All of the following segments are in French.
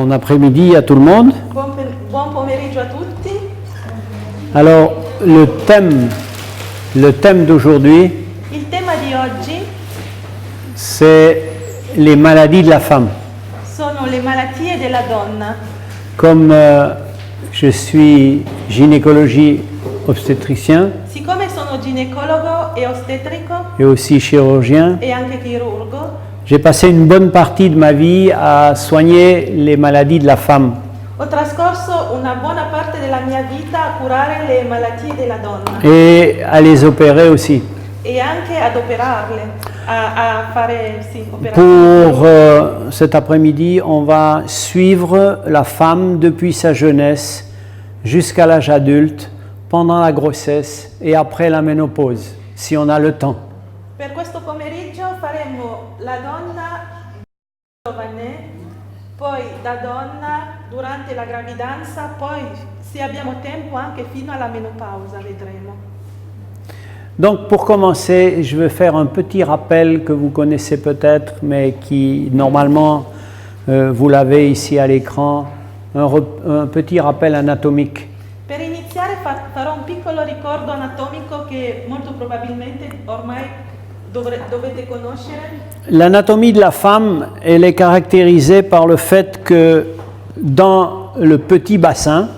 Bon après-midi à tout le monde. Buon pomeriggio a tutti. Alors, le thème d'aujourd'hui, Il tema di oggi c'est les maladies de la femme. sono le malattie della donna. Comme je suis gynécologie obstétricien Siccome sono ginecologo e ostetrico et aussi chirurgien, e anche chirurgo, j'ai passé une bonne partie de ma vie à soigner les maladies de la femme. ho trascorso una buona parte della mia vita a curare le malattie della donna Et à les opérer aussi. e anche ad operarle, a fare operazioni. Pour cet après-midi, on va suivre la femme depuis sa jeunesse jusqu'à l'âge adulte, pendant la grossesse et après la ménopause, si on a le temps. Per questo pomeriggio faremo la donna giovane, poi da donna durante la gravidanza, poi se abbiamo tempo anche fino alla menopausa, vedremo. Donc pour commencer, je vais faire un petit rappel que vous connaissez peut-être, mais qui normalement, vous l'avez ici à l'écran, un petit rappel anatomique. Per iniziare farò un piccolo ricordo anatomico che molto probabilmente ormai dovete conoscere. L'anatomie de la femme, elle est caractérisée par le fait que dans le petit bassin,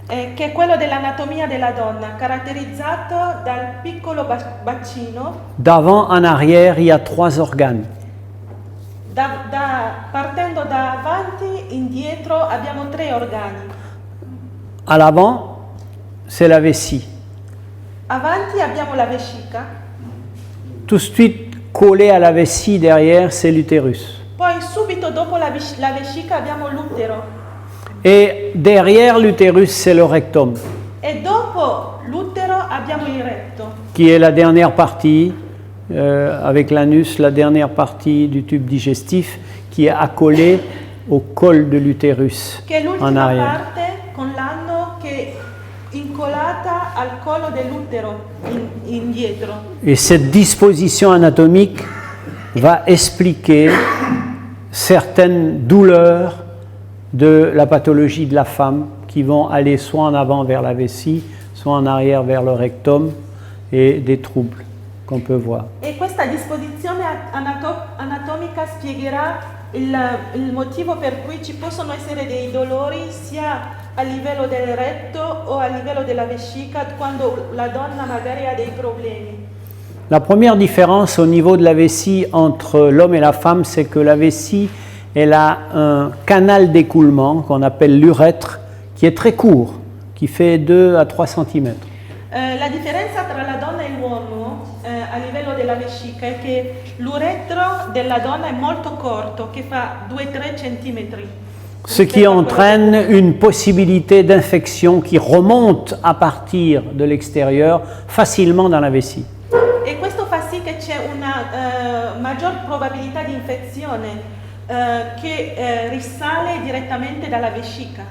Che è quello dell'anatomia della donna, caratterizzato dal piccolo bacino. d'avant en arrière, il y a 3 organes. Partendo da avanti, indietro abbiamo 3 organi. À l'avant, c'est la vessie. Avanti abbiamo la vescica, Tout de suite collé à la vessie derrière, c'est l'utérus. poi subito dopo la vescica abbiamo l'utero Et derrière l'utérus, c'est le rectum, e dopo l'utero abbiamo il retto, qui est la dernière partie, avec l'anus, la dernière partie du tube digestif, qui est accolée au col de l'utérus che è en l'ultima arrière. parte con l'anno che è incolata al collo dell'utero indietro. Et cette disposition anatomique va expliquer certaines douleurs de la pathologie de la femme qui vont aller soit en avant vers la vessie, soit en arrière vers le rectum et des troubles qu'on peut voir. E questa disposizione anatomica spiegherà il motivo per cui ci possono essere dei dolori sia a livello del retto o a livello della vescica quando la donna magari ha dei problemi. La première différence au niveau de la vessie entre l'homme et la femme, c'est que la vessie, elle a un canal d'écoulement qu'on appelle l'urètre, qui est très court, qui fait 2 à 3 cm. La differenza tra la donna e l'uomo a livello della vescica è che l'uretro della donna è molto corto, che fa 2-3 centimetri. Ce qui entraîne une possibilité d'infection qui remonte à partir de l'extérieur facilement dans la vessie. E questo fa sì che c'è una maggior probabilità di infezione che risale direttamente dalla vescica.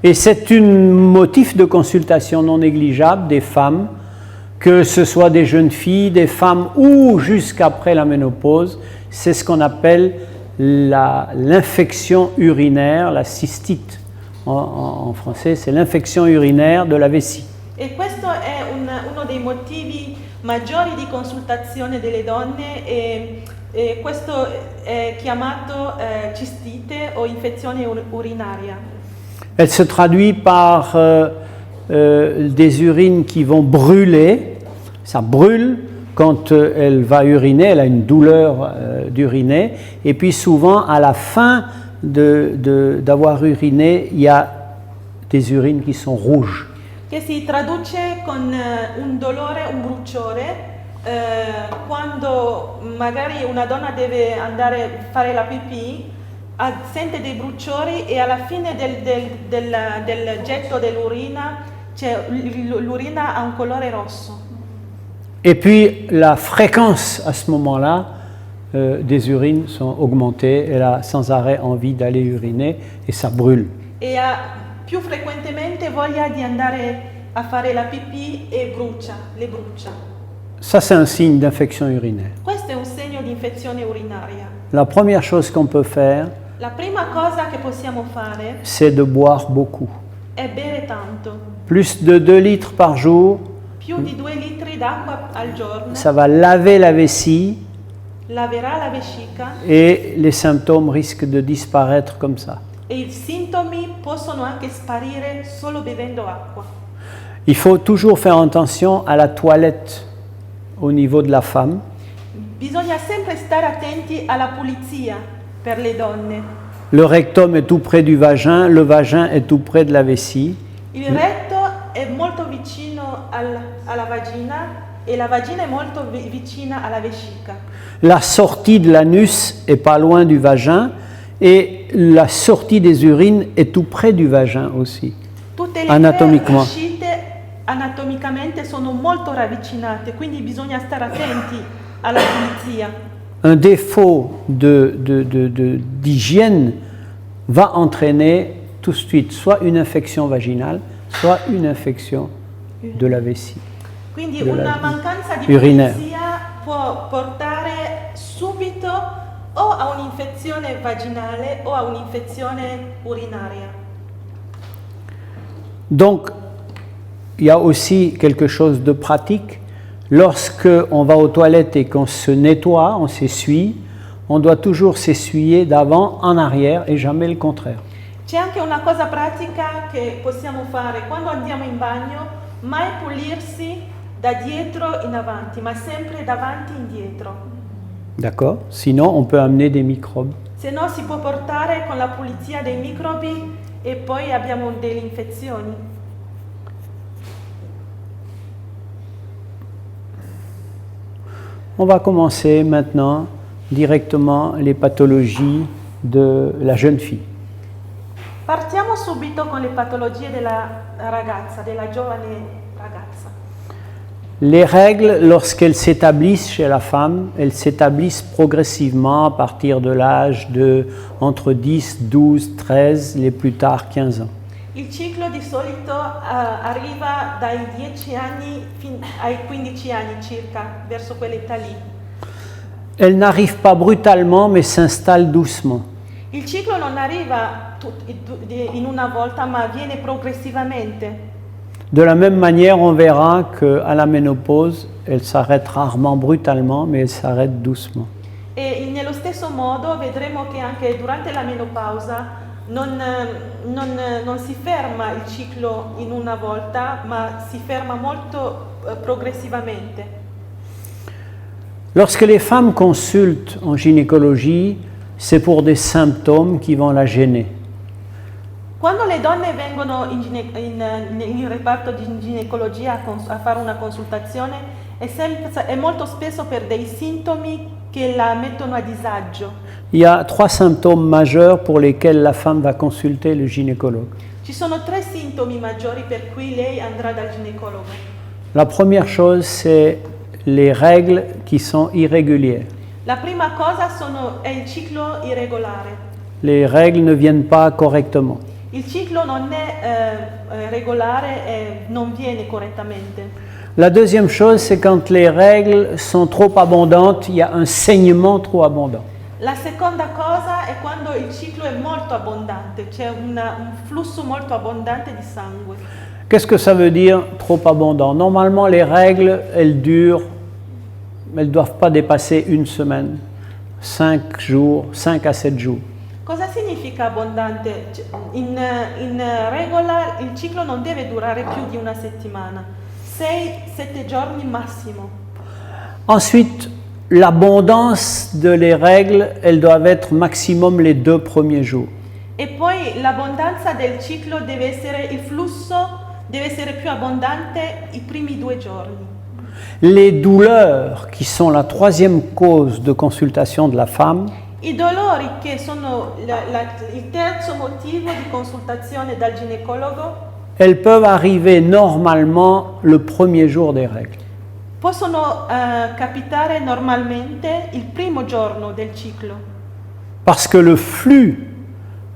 Et c'est un motif de consultation non négligeable des femmes, que ce soit des jeunes filles, des femmes ou jusqu'après la ménopause. C'est ce qu'on appelle l'infection urinaire, la cystite en français, c'est l'infection urinaire de la vessie. E questo è uno dei motivi maggiori di consultazione delle donne e questo è chiamato cistite o infezione urinaria. Elle se traduit par des urines qui vont brûler, ça brûle quand elle va uriner, elle a une douleur d'uriner, et puis souvent à la fin d'avoir uriné, il y a des urines qui sont rouges. Che si traduce con un dolore, un bruciore, quando magari una donna deve andare a fare la pipì, sente dei bruciori e alla fine del getto dell'urina l'urina ha un colore rosso. Et puis la fréquence à ce moment-là des urines sont augmentées, elle a sans arrêt envie d'aller uriner et ça brûle. E ha più frequentemente voglia di andare a fare la pipì e le brucia. Ça c'est un signe d'infection urinaire. Questo è un segno di infezione urinaria. La première chose qu'on peut faire, La prima cosa che possiamo fare c'est de boire beaucoup. è bere tanto. Plus de 2 litres par jour, Più di 2 litri d'acqua al giorno ça va laver la vessie laverà la vescica et les symptômes risquent de disparaître comme ça. e i sintomi possono anche sparire solo bevendo acqua. Il faut toujours faire attention à la toilette au niveau de la femme. Bisogna sempre stare attenti alla pulizia per le donne. Le rectum est tout près du vagin, le vagin est tout près de la vessie. Il retto è molto vicino alla vagina e la vagina è molto vicina alla vescica. La sortie de l'anus est pas loin du vagin et la sortie des urines est tout près du vagin aussi. Tutte le Anatomicamente. uscite anatomicamente sono molto ravvicinate, quindi bisogna stare attenti alla pulizia. Un défaut d'hygiène va entraîner tout de suite soit une infection vaginale, soit une infection de la vessie. Quindi Della- una mancanza di urinaire. pulizia può portare subito o a un'infezione vaginale o a un'infezione urinaria. Donc, il y a aussi quelque chose de pratique. Lorsque on va aux toilettes et qu'on se nettoie, on s'essuie, on doit toujours s'essuyer d'avant en arrière et jamais le contraire. C'è anche una cosa pratica che possiamo fare quando andiamo in bagno, mai pulirsi da dietro in avanti, ma sempre davanti indietro. D'accord? Sinon, on peut amener des microbes. Se no si può portare con la pulizia dei microbi e poi abbiamo delle infezioni. On va commencer maintenant directement les pathologies de la jeune fille. Partiamo subito con le patologie della ragazza, della giovane ragazza. Les règles, lorsqu'elles s'établissent chez la femme, elles s'établissent progressivement à partir de l'âge de entre 10, 12, 13, les plus tard 15 ans. Il ciclo di solito arriva dai 10 anni fino ai 15 anni circa, verso quell'età lì. Elles n'arrivent pas brutalement, mais s'installent doucement. Il ciclo non arriva in una volta, ma avviene progressivamente. De la même manière, on verra qu'à la ménopause, elle s'arrête rarement brutalement, mais elle s'arrête doucement. E nello stesso modo vedremo che anche durante la menopausa non si ferma il ciclo in una volta, ma si ferma molto progressivamente. Lorsque les femmes consultent en gynécologie, c'est pour des symptômes qui vont la gêner. Quando le donne vengono in reparto di ginecologia a fare una consultazione, è molto spesso per dei sintomi che la mettono a disagio. Il y a 3 symptômes majeurs pour lesquels la femme va consulter le gynécologue. Ci sono 3 sintomi maggiori per cui lei andrà dal ginecologo. La première chose, c'est les règles qui sont irrégulières. La prima cosa è il ciclo irregolare. Les règles ne viennent pas correctement. Il ciclo non è regolare e non viene correttamente. La deuxième chose, c'est quand les règles sont trop abondantes, il y a un saignement trop abondant. La seconda cosa è quando il ciclo è molto abbondante, c'è un flusso molto abbondante di sangue. Qu'est-ce que ça veut dire trop abondant? Normalement, les règles, elles ne doivent pas dépasser une semaine, 5 jours, 5 à 7 jours. Cosa significa abbondante? In regola il ciclo non deve durare più di una settimana, 6-7 giorni massimo. Ensuite, l'abondance de les règles, elles doivent être maximum les 2 premiers jours. E poi l'abbondanza del ciclo il flusso deve essere più abbondante i primi 2 giorni. Les douleurs, qui sont la 3e cause de consultation de la femme, I dolori, che sono il terzo motivo di consultazione dal ginecologo, elles peuvent arriver normalement le premier jour des règles. possono capitare normalmente il primo giorno del ciclo, Parce que le flux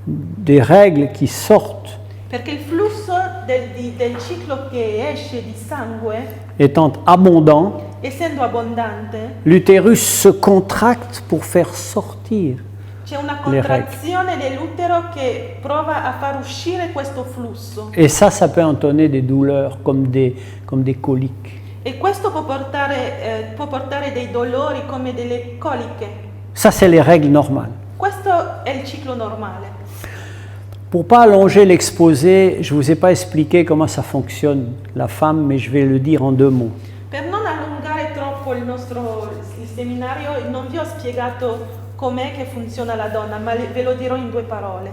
des règles qui sortent perché il flusso del ciclo che esce di sangue, étant abondant, essendo abbondante, l'utérus se contracte pour faire sortir c'è una les règles. contrazione dell'utero che prova a far uscire questo flusso. Et ça peut entonner des douleurs comme des coliques. E questo può portare dei dolori come delle coliche. Ça, c'est les règles normales. Questo è il ciclo normale. Pour pas allonger l'exposé, je ne vous ai pas expliqué comment ça fonctionne, la femme, mais je vais le dire en 2 mots. Per non allungare troppo il seminario, non vi ho spiegato com'è che funziona la donna, ma ve lo dirò in 2 parole.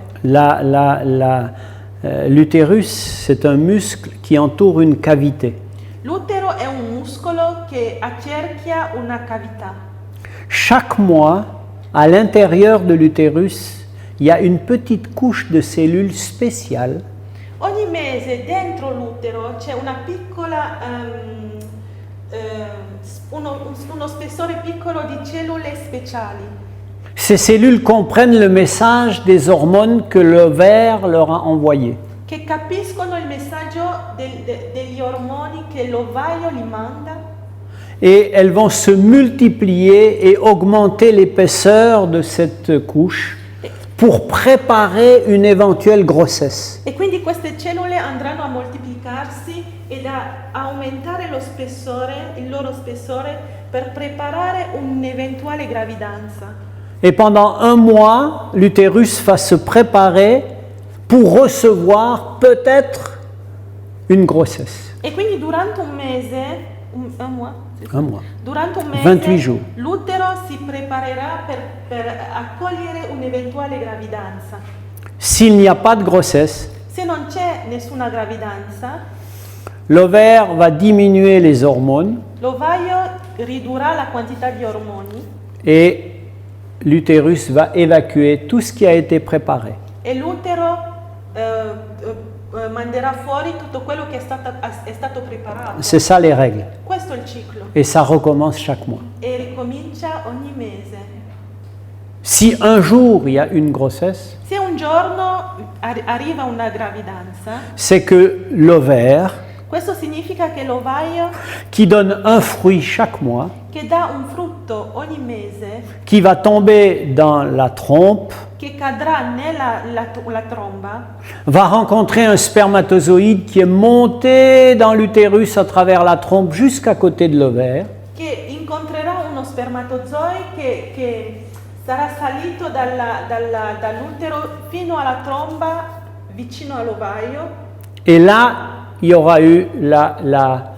L'utérus, c'est un muscle qui entoure une cavité. L'utero è un muscolo che accerchia una cavità. Chaque mois, à l'intérieur de l'utérus, il y a une petite couche de cellules spéciales Ogni mese dentro l'utero c'è una piccola, uno spessore piccolo di cellule speciali. Ces cellules comprennent le message des hormones que l'ovaire leur a envoyé. Che capiscono il messaggio degli ormoni che l'ovaio li manda. Et elles vont se multiplier et augmenter l'épaisseur de cette couche pour préparer une éventuelle grossesse. E quindi queste cellule andranno a moltiplicarsi ed a aumentare il loro spessore per preparare un'eventuale gravidanza. Et pendant 1 mois, l'utérus va se préparer pour recevoir peut-être une grossesse. E quindi durante un mese, un mois? Un mois. Durante un mese 28 jours. l'utero si preparerà per accogliere un'eventuale gravidanza. S'il n'y a pas de grossesse, Se non c'è nessuna gravidanza, l'ovaire va diminuer les hormones l'ovaio ridurrà la quantità di ormoni et l'utérus va évacuer tout ce qui a été préparé. e l'utero manderà fuori tutto quello che è stato preparato. C'est ça les règles. Questo è il ciclo Et ça recommence chaque mois. e ricomincia ogni mese. Si un jour il y a une grossesse, Se un giorno arriva una gravidanza, c'est que l'ovaire, questo significa che l'ovaio, qui donne un fruit chaque mois, che dà un frutto ogni mese, qui va tomber dans la trompe, che cadrà nella la tromba, va rencontrer un spermatozoïde qui est monté dans l'utérus à travers la trompe jusqu'à côté de l'ovaire. che incontrerà uno spermatozoo che sarà salito dall'utero fino alla tromba vicino all'ovaio. Et là, il y aura eu la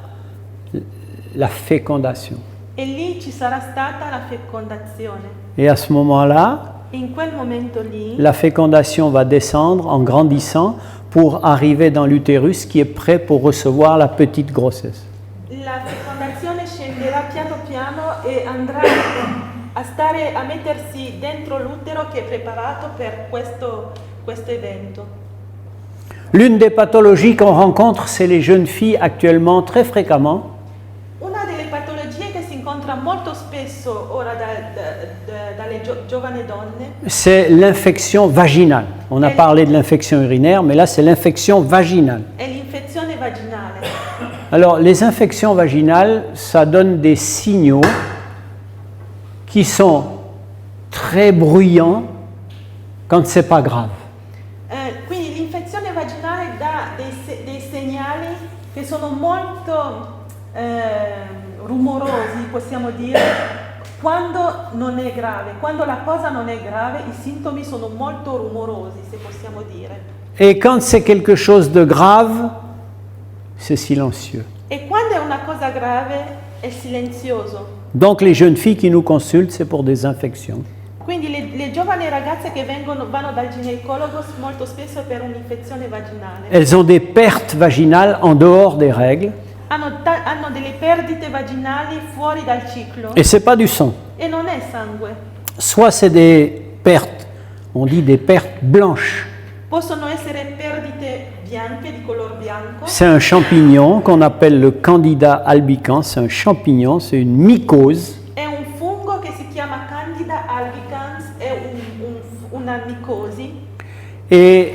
fécondation. E lì ci sarà stata la fecondazione. Et à ce moment-là, In quel momento lì la fécondation va descendre en grandissant pour arriver dans l'utérus qui est prêt pour recevoir la petite grossesse. la fecondazione scenderà piano piano e andrà a mettersi dentro l'utero che è preparato per questo evento. L'une des pathologies qu'on rencontre, c'est les jeunes filles actuellement très fréquemment. Una delle patologie che si incontra molto spesso ora dalle giovani donne C'est l'infection vaginale. On a parlé de l'infection urinaire, mais là c'est l'infection vaginale. è l'infezione vaginale. Alors les infections vaginales, ça donne des signaux qui sont très bruyants quand c'est pas grave. Quindi l'infezione vaginale dà dei segnali che sono molto rumorosi, possiamo dire, quando non è grave. Quando la cosa non è grave, i sintomi sono molto rumorosi, se possiamo dire. Et quand c'est quelque chose de grave, c'est silencieux. E quando è una cosa grave, è silenzioso. Donc les jeunes filles qui nous consultent, c'est pour des infections. Quindi le giovani ragazze che vanno dal ginecologo molto spesso è per un'infezione vaginale. Elles ont des pertes vaginales en dehors des règles. Hanno delle perdite vaginali fuori dal ciclo Et c'est pas du sang. e non è sangue. Soit c'est des pertes, on dit des pertes blanches. Possono essere perdite bianche, di color bianco. C'est un champignon qu'on appelle le Candida albicans. C'est un champignon, c'est une mycose. È un fungo che si chiama Candida albicans, è una micosi Et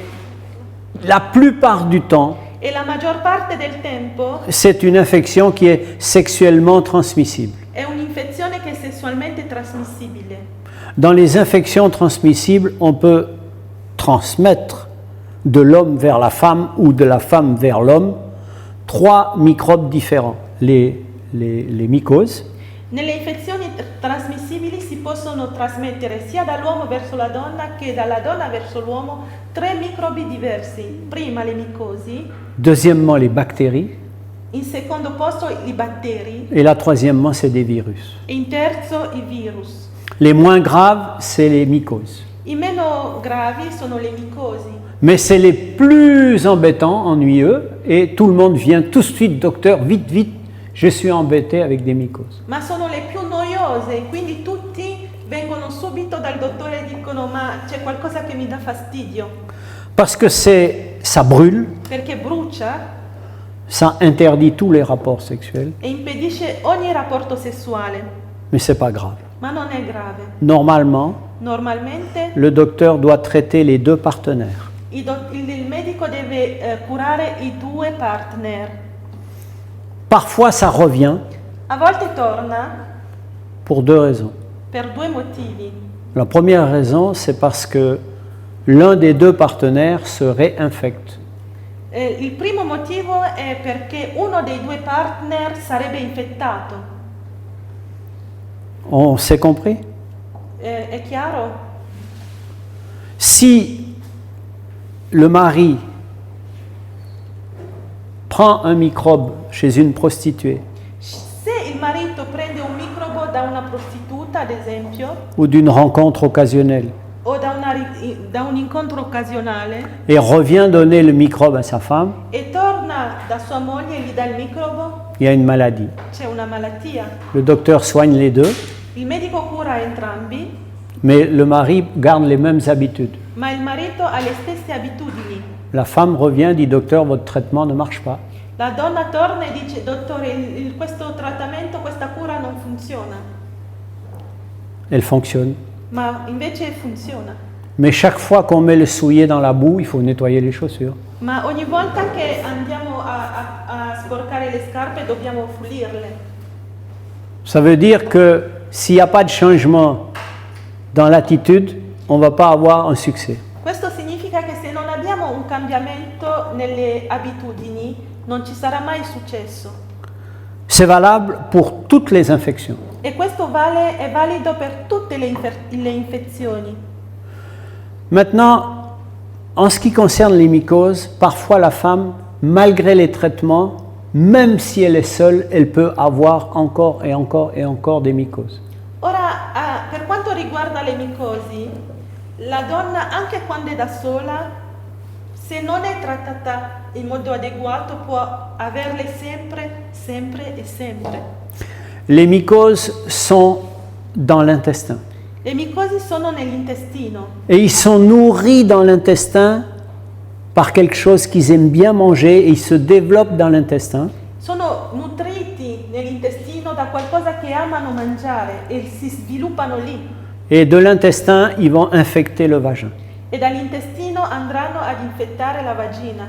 la plupart du temps, e la maggior parte del tempo c'est une infection qui est sexuellement transmissible. è un'infezione che è sessualmente trasmissibile. Dans les infections transmissibles, on peut transmettre de l'homme vers la femme ou de la femme vers l'homme 3 microbes différents. Les mycoses, Nelle infezioni trasmissibili si possono trasmettere sia dall'uomo verso la donna che dalla donna verso l'uomo 3 microbi diversi. Prima le micosi, deuxièmement les bactéries, in secondo posto i batteri et là troisièmement c'est des virus. e in terzo i virus. Les moins graves, c'est les mycoses. I meno gravi sono le micosi, Mais c'est les plus embêtants, ennuyeux, et tout le monde vient tout de suite, docteur, vite, vite, je suis embêté avec des mycoses. ma sono le più noiose, quindi tutti vengono subito dal dottore e dicono ma c'è qualcosa che mi dà fastidio, Parce que ça brûle, perché brucia ça interdit tous les rapports sexuels, e impedisce ogni rapporto sessuale, mais c'est pas grave. ma non è grave. Normalement, Normalmente le docteur doit traiter les 2 partenaires. il medico deve curare i 2 partner. Parfois ça revient A volte torna pour 2 raisons. per 2 motivi. La première raison, c'est parce que l'un des 2 partenaires se réinfecte. Il primo motivo è perché uno dei 2 partner sarebbe infettato. On s'est compris? È chiaro? Si le mari prend un microbe chez une prostituée Se il marito prende un microbo da una prostituta, ad esempio, ou d'une rencontre occasionnelle o da un incontro occasionale, et revient donner le microbe à sa femme, e torna da sua moglie e gli dà il microbo, il y a une maladie. c'è una malattia. Le docteur soigne les 2, Il medico cura entrambi, mais le mari garde les mêmes habitudes. ma il marito ha le stesse abitudini. La femme revient, dit docteur, votre traitement ne marche pas. La donna torna e dice, dottore, questo trattamento, questa cura non funziona, Elle fonctionne. ma invece funziona. Mais chaque fois qu'on met le soulier dans la boue, il faut nettoyer les chaussures. Ma ogni volta che andiamo a sporcare le scarpe dobbiamo pulirle. Ça veut dire que s'il n'y a pas de changement dans l'attitude, on ne va pas avoir un succès. Questo significa che se non abbiamo un cambiamento nelle abitudini non ci sarà mai successo. C'est valable pour toutes les infections. E questo è valido per tutte le infezioni. Maintenant, en ce qui concerne les mycoses, parfois la femme, malgré les traitements, même si elle est seule, elle peut avoir encore et encore et encore des mycoses. Ora, per quanto riguarda le micosi, la donna anche quando è da sola, se non è trattata in modo adeguato, può averle sempre, sempre e sempre. Les mycoses sont dans l'intestin. Le micosi sono nell'intestino Et ils sont nourris dans l'intestin par quelque chose qu'ils aiment bien manger et ils se développent dans l'intestin. sono nutriti nell'intestino da qualcosa che amano mangiare e si sviluppano lì. Et de l'intestin, ils vont infecter le vagin. E dall'intestino andranno ad infettare la vagina.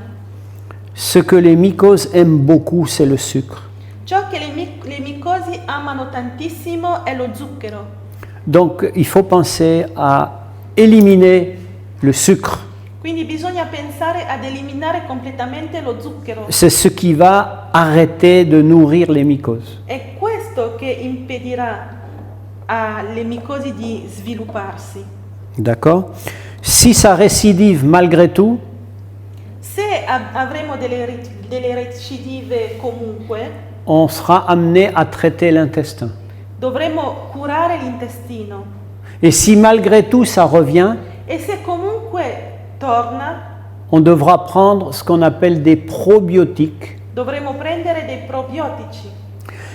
Ce que les mycoses aiment beaucoup, c'est le sucre. Ciò che le micosi amano tantissimo è lo zucchero. Donc, il faut penser à éliminer le sucre. Quindi bisogna pensare ad eliminare completamente lo zucchero. C'est ce qui va arrêter de nourrir les mycoses. È questo che impedirà alle micosi di svilupparsi. D'accord? Si ça récidive malgré tout, Se avremo delle recidive comunque, on sera amené à traiter l'intestin. dovremo curare l'intestino. Et si malgré tout ça revient, E se comunque torna, on devra prendre ce qu'on appelle des probiotiques. dovremo prendere dei probiotici,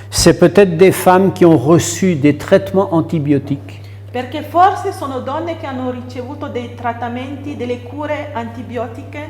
C'est peut-être des femmes qui ont reçu des traitements antibiotiques perché forse sono donne che hanno ricevuto dei trattamenti, delle cure antibiotiche,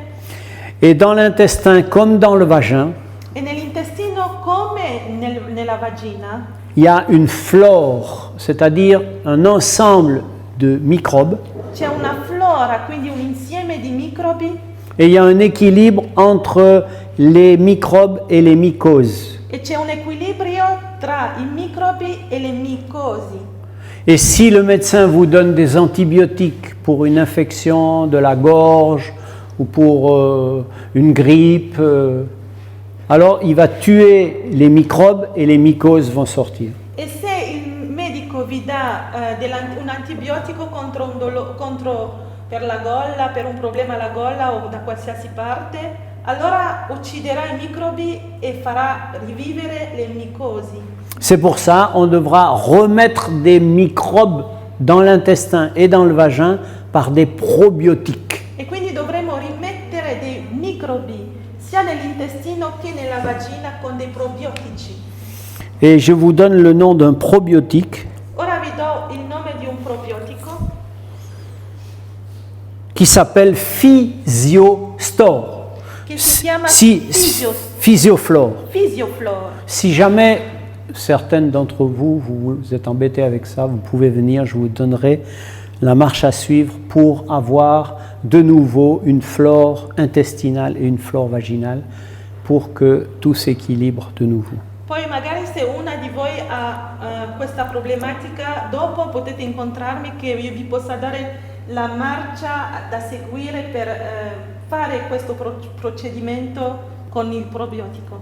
et dans l'intestin comme dans le vagin, e nell'intestino come nella vagina il y a une flore, c'est-à-dire un ensemble de microbes, c'è una flora, quindi un insieme di microbi, et il y a un équilibre entre les microbes et les mycoses. e c'è un equilibrio tra i microbi e le micosi. Et si le médecin vous donne des antibiotiques pour une infection de la gorge ou pour une grippe, alors il va tuer les microbes et les mycoses vont sortir. E se il medico vi dà un antibiotico per la gola, per un problema alla gola o da qualsiasi parte, allora ucciderà i microbi e farà rivivere le micosi. C'est pour ça qu'on devra remettre des microbes dans l'intestin et dans le vagin par des probiotiques. E quindi dovremo rimettere dei microbi sia nell'intestino che nella vagina con dei probiotici. Et je vous donne le nom d'un probiotique Ora vi do il nome di un probiotico qui s'appelle Physiostore. che si chiama Physioflore. Physioflore. Si jamais certaines d'entre vous, vous êtes embêtés avec ça, vous pouvez venir, je vous donnerai la marche à suivre pour avoir de nouveau une flore intestinale et une flore vaginale pour que tout s'équilibre de nouveau. Poi magari se una di voi ha questa problematica, dopo potete incontrarmi che io vi possa dare la marcia da seguire per fare questo procedimento con il probiotico.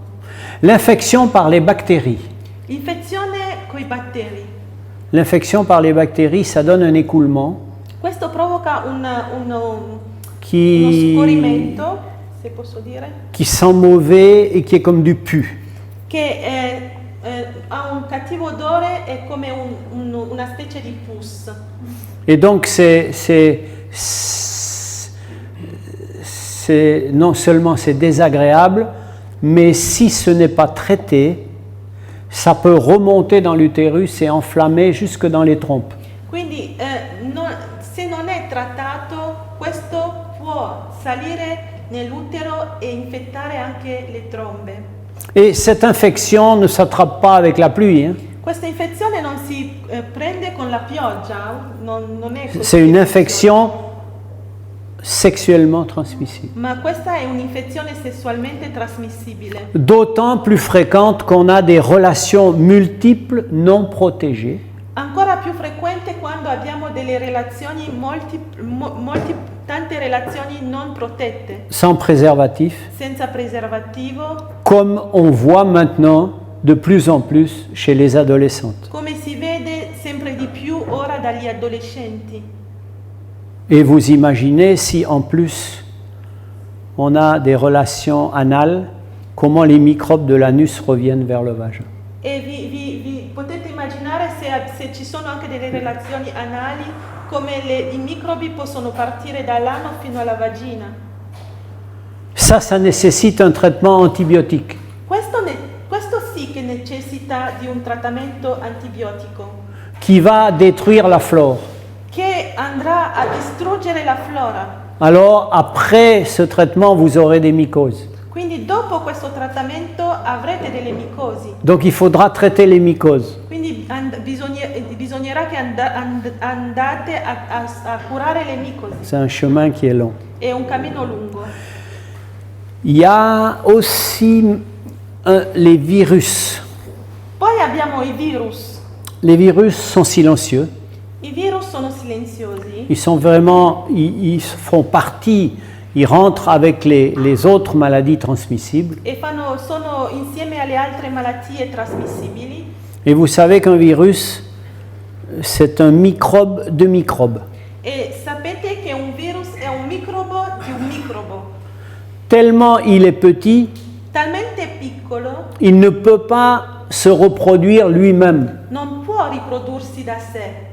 L'infection par les bactéries. Infezione coi batteri. L'infection par les bactéries, ça donne un écoulement Questo provoca uno qui scorrimento, se posso dire, sent mauvais et qui est comme du pu. che ha un cattivo odore e come una specie di pus. Et donc non seulement c'est désagréable, mais si ce n'est pas traité, ça peut remonter dans l'utérus et enflammer jusque dans les trompes. Quindi se non è trattato, questo può salire nell'utero e infettare anche le trombe. Et cette infection ne s'attrape pas avec la pluie. Hein. Questa infezione non si prende con la pioggia, non è così. C'est une infection sexuellement transmissible. Ma questa è un'infezione sessualmente trasmissibile. D'autant plus fréquente qu'on a des relations multiples non protégées. Ancora più frequente quando abbiamo delle relazioni tante relazioni non protette, Sans préservatif, senza preservativo, comme on voit maintenant de plus en plus chez les adolescentes. come si vede sempre di più ora dagli adolescenti. Et vous imaginez si en plus on a des relations anales, comment les microbes de l'anus reviennent vers le vagin. E vi potete immaginare se ci sono anche delle relazioni anali, come i microbi possono partire dall'ano fino alla vagina. Ça nécessite un traitement antibiotique. Questo sì che necessita di un trattamento antibiotico Qui va détruire la flore. che andrà a distruggere la flora. Alors, après ce traitement, vous aurez des mycoses. Quindi dopo questo trattamento avrete delle micosi. Donc, il faudra traiter les mycoses. Quindi bisognerà che andate a curare le micosi. C'est un chemin qui est long. È un cammino lungo. Il y a aussi les virus. Poi abbiamo i virus. Les virus sont silencieux. I virus sono silenziosi. Ils sont vraiment, ils font partie, ils rentrent avec les autres maladies transmissibles. E sono insieme alle altre malattie trasmissibili. Et vous savez qu'un virus, c'est un microbe de microbes. E sapete che un virus è un microbo di un microbo. Tellement il est petit, Talmente piccolo, il ne peut pas se reproduire lui-même. non può riprodursi da sé.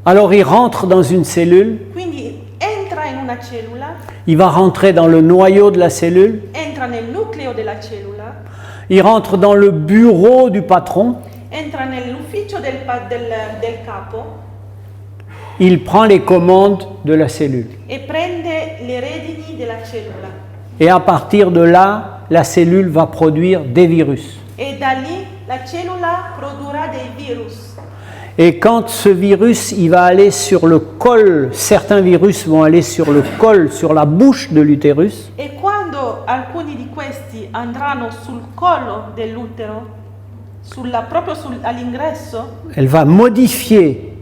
Alors il rentre dans une cellule, Quindi entra in una cellula, il va rentrer dans le noyau de la cellule, entra nel nucleo della cellula, il rentre dans le bureau du patron, entra nell'ufficio del capo il prend les commandes de la cellule. e prende le redini della cellula. Et à partir de là, la cellule va produire des virus. E da lì la cellula produrrà dei virus. Et quand ce virus, il va aller sur le col, certains virus vont aller sur le col, sur la bouche de l'utérus, E quando alcuni di questi andranno sul collo dell'utero, proprio all'ingresso, elle va modifier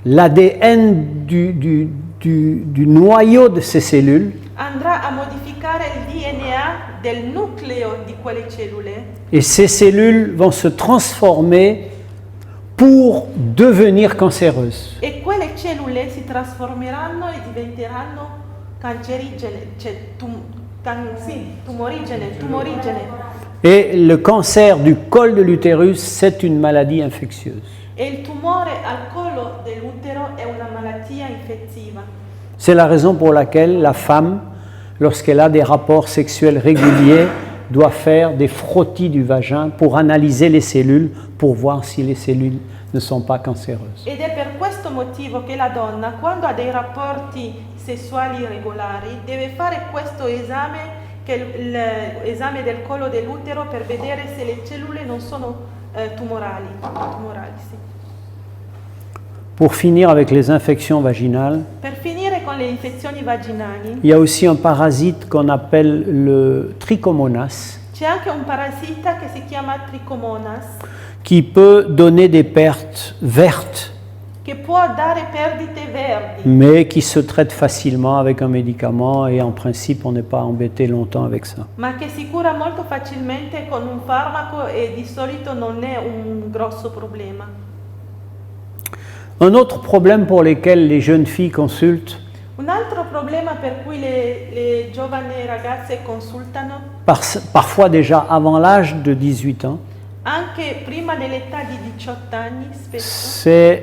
l'ADN du noyau de ces cellules andrà a modificare il DNA del nucleo di quelle cellule et ces cellules vont se transformer pour devenir cancéreuses. e quelle cellule si trasformeranno e diventeranno cancerigene, cioè tumorigene. Et le cancer du col de l'utérus, c'est une maladie infectieuse. E il tumore al collo dell'utero è una malattia infettiva. C'est la raison pour laquelle la femme, lorsqu'elle a des rapports sexuels réguliers, doit faire des frottis du vagin pour analyser les cellules, pour voir si les cellules ne sont pas cancéreuses. Ed è per questo motivo che la donna, quando ha dei rapporti sessuali regolari, deve fare questo esame, che è l'esame del collo dell'utero, per vedere se le cellule non sono tumorali. Sì. Pour finir avec les infections vaginales, Per finire con le infezioni vaginali, il y a aussi un parasite qu'on appelle le trichomonas, c'è anche un parassita che si chiama Trichomonas, qui peut donner des pertes vertes, che può dare perdite verdi, mais qui se traite facilement avec un médicament et en principe on n'est pas embêté longtemps avec ça. ma che si cura molto facilmente con un farmaco e di solito non è un grosso problema. Un autre problème pour lequel les jeunes filles consultent, Un altro problema per cui le giovani ragazze consultano, parfois déjà avant l'âge de 18 ans, anche prima dell'età di 18 anni spesso, c'est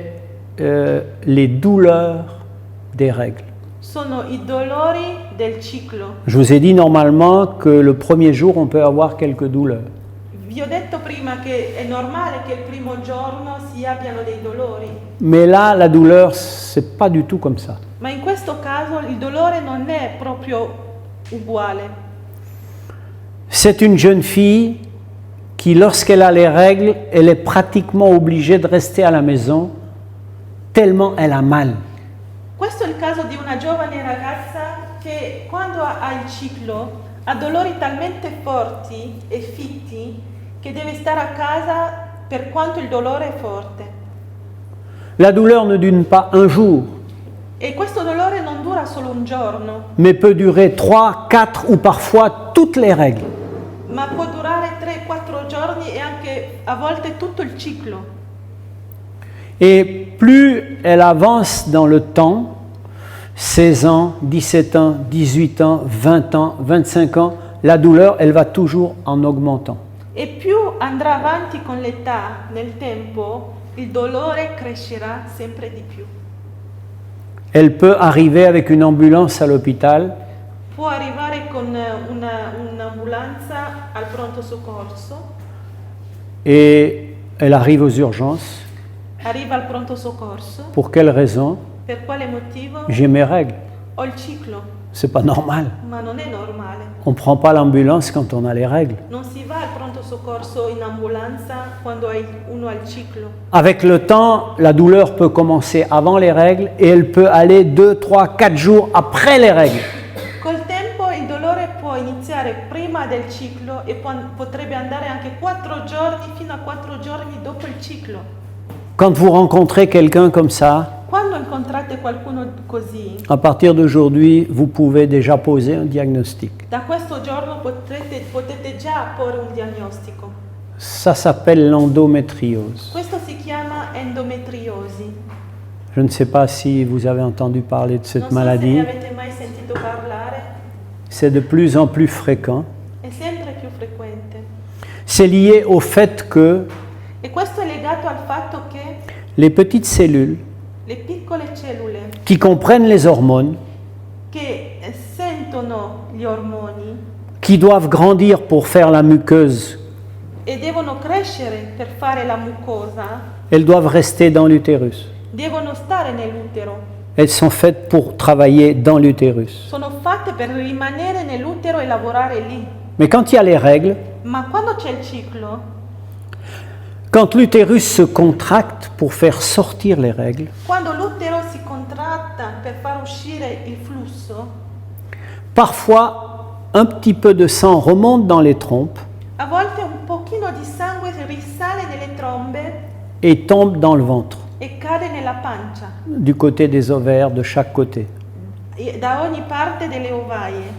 les douleurs des règles. sono i dolori del ciclo. Je vous ai dit normalement que le premier jour on peut avoir quelques douleurs. Vi ho detto prima che è normale che il primo giorno si abbiano dei dolori, Mais là, la douleur, c'est pas du tout comme ça. ma in questo caso il dolore non è proprio uguale. C'est une jeune fille qui, lorsqu'elle a les règles, elle est pratiquement obligée de rester à la maison tellement elle a mal. Questo è il caso di una giovane ragazza che quando ha il ciclo ha dolori talmente forti e fitti che deve stare a casa per quanto il dolore è forte. La douleur ne dure pas un jour, E questo dolore non dura solo un giorno, mais peut durer 3, 4 ou parfois toutes les règles. ma può durare 3-4 giorni e anche a volte tutto il ciclo. Et plus elle avance dans le temps, 16 ans, 17 ans, 18 ans, 20 ans, 25 ans, la douleur, elle va toujours en augmentant. E più andrà avanti con l'età, nel tempo, il dolore crescerà sempre di più. Elle peut arriver avec une ambulance à l'hôpital Può arrivare con un'ambulanza al pronto soccorso, et elle arrive aux urgences. arriva al pronto soccorso, Pour quelle raison? per quale motivo? J'ai mes règles. Ho il ciclo, C'est pas normal. ma non è normale. On ne prend pas l'ambulance quand on a les règles. Non si va al pronto soccorso in ambulanza quando uno ha il ciclo. Avec le temps, la douleur peut commencer avant les règles et elle peut aller 2, 3, 4 jours après les règles. Col tempo il dolore può iniziare prima del ciclo e potrebbe andare anche 4 giorni, fino a 4 giorni dopo il ciclo. Quand vous rencontrez quelqu'un comme ça, Quando incontrate qualcuno così, à partir d'aujourd'hui, vous pouvez déjà poser un diagnostic. da questo giorno potete già porre un diagnostico. Ça s'appelle l'endométriose. Questo si chiama endometriosi. Je ne sais pas si vous avez entendu parler de cette Non so se ne maladie. avete mai sentito parlare, C'est de plus en plus fréquent. è sempre più frequente. C'est lié au fait que E questo è legato al fatto che les petites cellules le piccole cellule qui comprennent les hormones, che sentono gli ormoni qui doivent grandir pour faire la muqueuse, e devono crescere per fare la mucosa, elles doivent rester dans l'utérus. devono stare nell'utero. Elles sont faites pour travailler dans l'utérus. Sono fatte per rimanere nell'utero e lavorare lì. Mais quand il y a les règles, Ma quando c'è il ciclo, quand l'utérus se contracte pour faire sortir les règles, quando l'utero si contratta per far uscire il flusso, parfois un petit peu de sang remonte dans les trompes a volte un pochino di sangue risale nelle trombe et tombe dans le ventre. e e cade nella pancia, du côté des ovaires, de chaque côté. da ogni parte delle ovaie.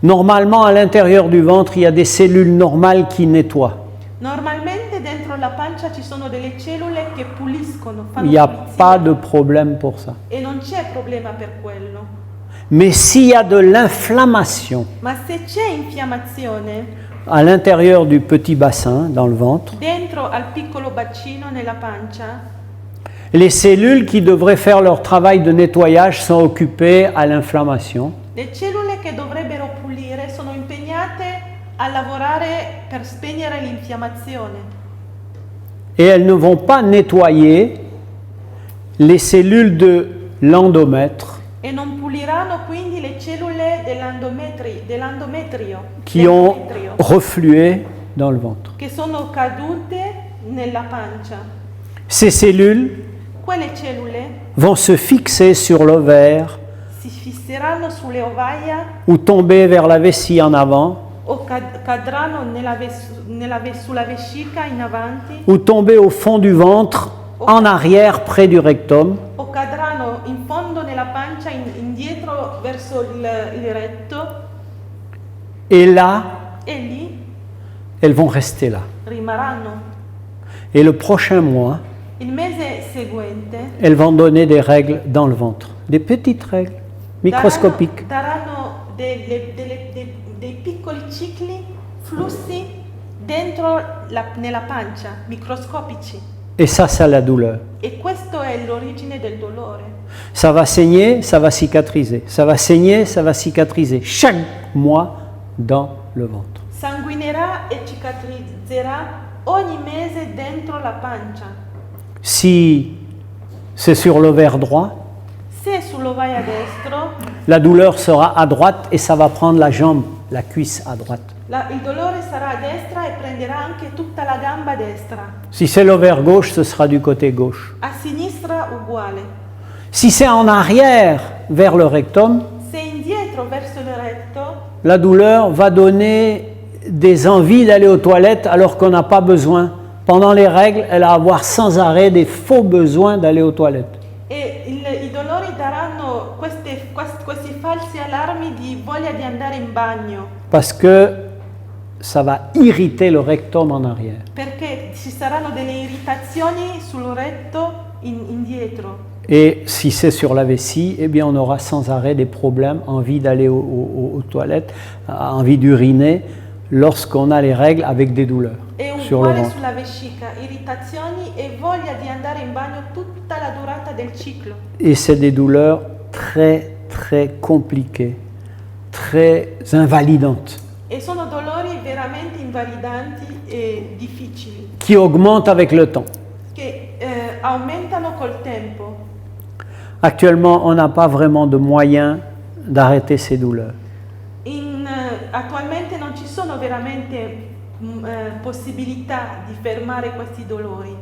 Normalement, à l'intérieur du ventre, il y a des cellules normales qui nettoient. Normalmente dentro la pancia ci sono delle cellule che puliscono, fanno Il n'y a pulizia, pas de problème pour ça. e non c'è problema per quello. Mais s'il y a de l'inflammation Ma se c'è infiammazione à l'intérieur du petit bassin, dans le ventre, dentro al piccolo bacino nella pancia, les cellules qui devraient faire leur travail de nettoyage sont occupées à l'inflammation. le cellule che dovrebbero pulire sono impegnate a lavorare per spegnere l'infiammazione Et elles ne vont pas nettoyer les cellules de l'endomètre e non puliranno quindi le cellule dell'endometrio qui ont reflué dans le ventre. che sono cadute nella pancia. Ces cellules Quelle cellule vont se fixer sur l'ovaire si fisseranno sulle ovaie ou tomber vers la vessie en avant o cadranno sulla vescica in avanti ou tomber au fond du ventre en arrière près du rectum o cadranno in fondo nella pancia indietro verso il retto, et là, e lì elles vont rester là. rimarranno. Et le prochain mois, Il mese seguente elles vont donner des règles dans le ventre, des petites règles microscopiques. daranno dei piccoli cicli, flussi dentro nella pancia, microscopici. Et ça, c'est la douleur. E questo è l'origine del dolore. Ça va saigner, ça va cicatriser. Ça va saigner, ça va cicatriser. Chaque mois dans le ventre. Sanguinerà e cicatrizzerà ogni mese dentro la pancia. Si c'est sur l'ovaire droit, Se sull'ovaia destro, la douleur sera à droite et ça va prendre la jambe, la cuisse à droite. il dolore sarà a destra e prenderà anche tutta la gamba destra. Si c'est l'ovaire gauche, ce sera du côté gauche. A sinistra uguale. Si c'est en arrière vers le rectum, Se indietro verso il retto, la douleur va donner des envies d'aller aux toilettes alors qu'on n'a pas besoin. Pendant les règles, elle va avoir sans arrêt des faux besoins d'aller aux toilettes. e i dolori daranno questi falsi allarmi di voglia di andare in bagno, Parce que ça va irriter le rectum en arrière. perché ci saranno delle irritazioni sul retto indietro. Et si c'est sur la vessie, eh bien on aura sans arrêt des problèmes, envie d'aller aux toilettes, envie d'uriner, lorsqu'on a les règles avec des douleurs E sur le uguale ventre. sulla vescica, irritazioni e voglia di andare in bagno tutta la durata del ciclo. Et c'est des douleurs très très compliquées, très invalidantes, E sono dolori veramente invalidanti e difficili, qui augmentent avec le temps. che aumentano col tempo. Actuellement, on n'a pas vraiment de moyens d'arrêter ces douleurs. Attualmente non ci sono veramente possibilità di fermare questi dolori.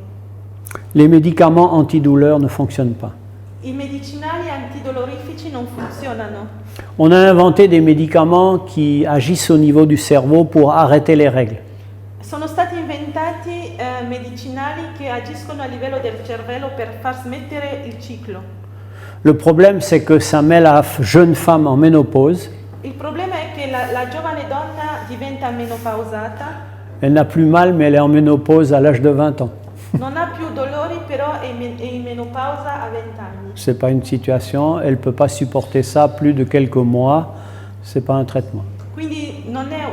Les médicaments antidouleurs ne fonctionnent pas. I medicinali antidolorifici non funzionano. On a inventé des médicaments qui agissent au niveau du cerveau pour arrêter les règles. Sono stati inventati medicinali che agiscono a livello del cervello per far smettere il ciclo. Le problème, c'est que ça met la jeune femme en ménopause. Il problema è che la giovane donna diventa menopausata, Elle n'a plus mal, mais elle est en ménopause à l'âge de 20 ans. non ha più dolori, però è in menopausa a 20 anni. Ce n'est pas une situation, elle ne peut pas supporter ça plus de quelques mois, ce n'est pas un traitement. Quindi non è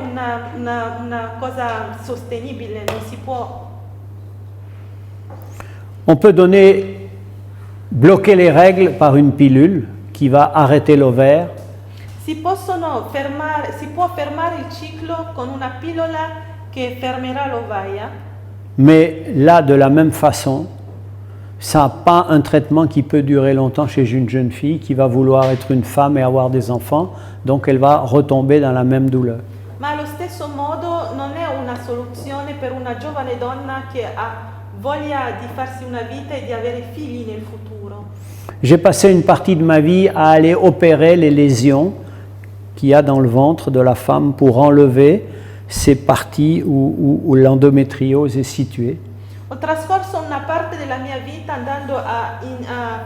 una cosa sostenibile, non si può. On peut bloquer les règles par une pilule qui va arrêter l'ovaire, Si può fermare il ciclo con una pillola che fermerà l'ovaia, mais là, de la même façon, ça n'a pas un traitement qui peut durer longtemps chez une jeune fille qui va vouloir être une femme et avoir des enfants, donc elle va retomber dans la même douleur. ma allo stesso modo non è una soluzione per una giovane donna che ha voglia di farsi una vita e di avere figli nel futuro. J'ai passé une partie de ma vie à aller opérer les lésions qu'il y a dans le ventre de la femme pour enlever ces parties où l'endométriose est située. Ho trascorso una parte della mia vita andando a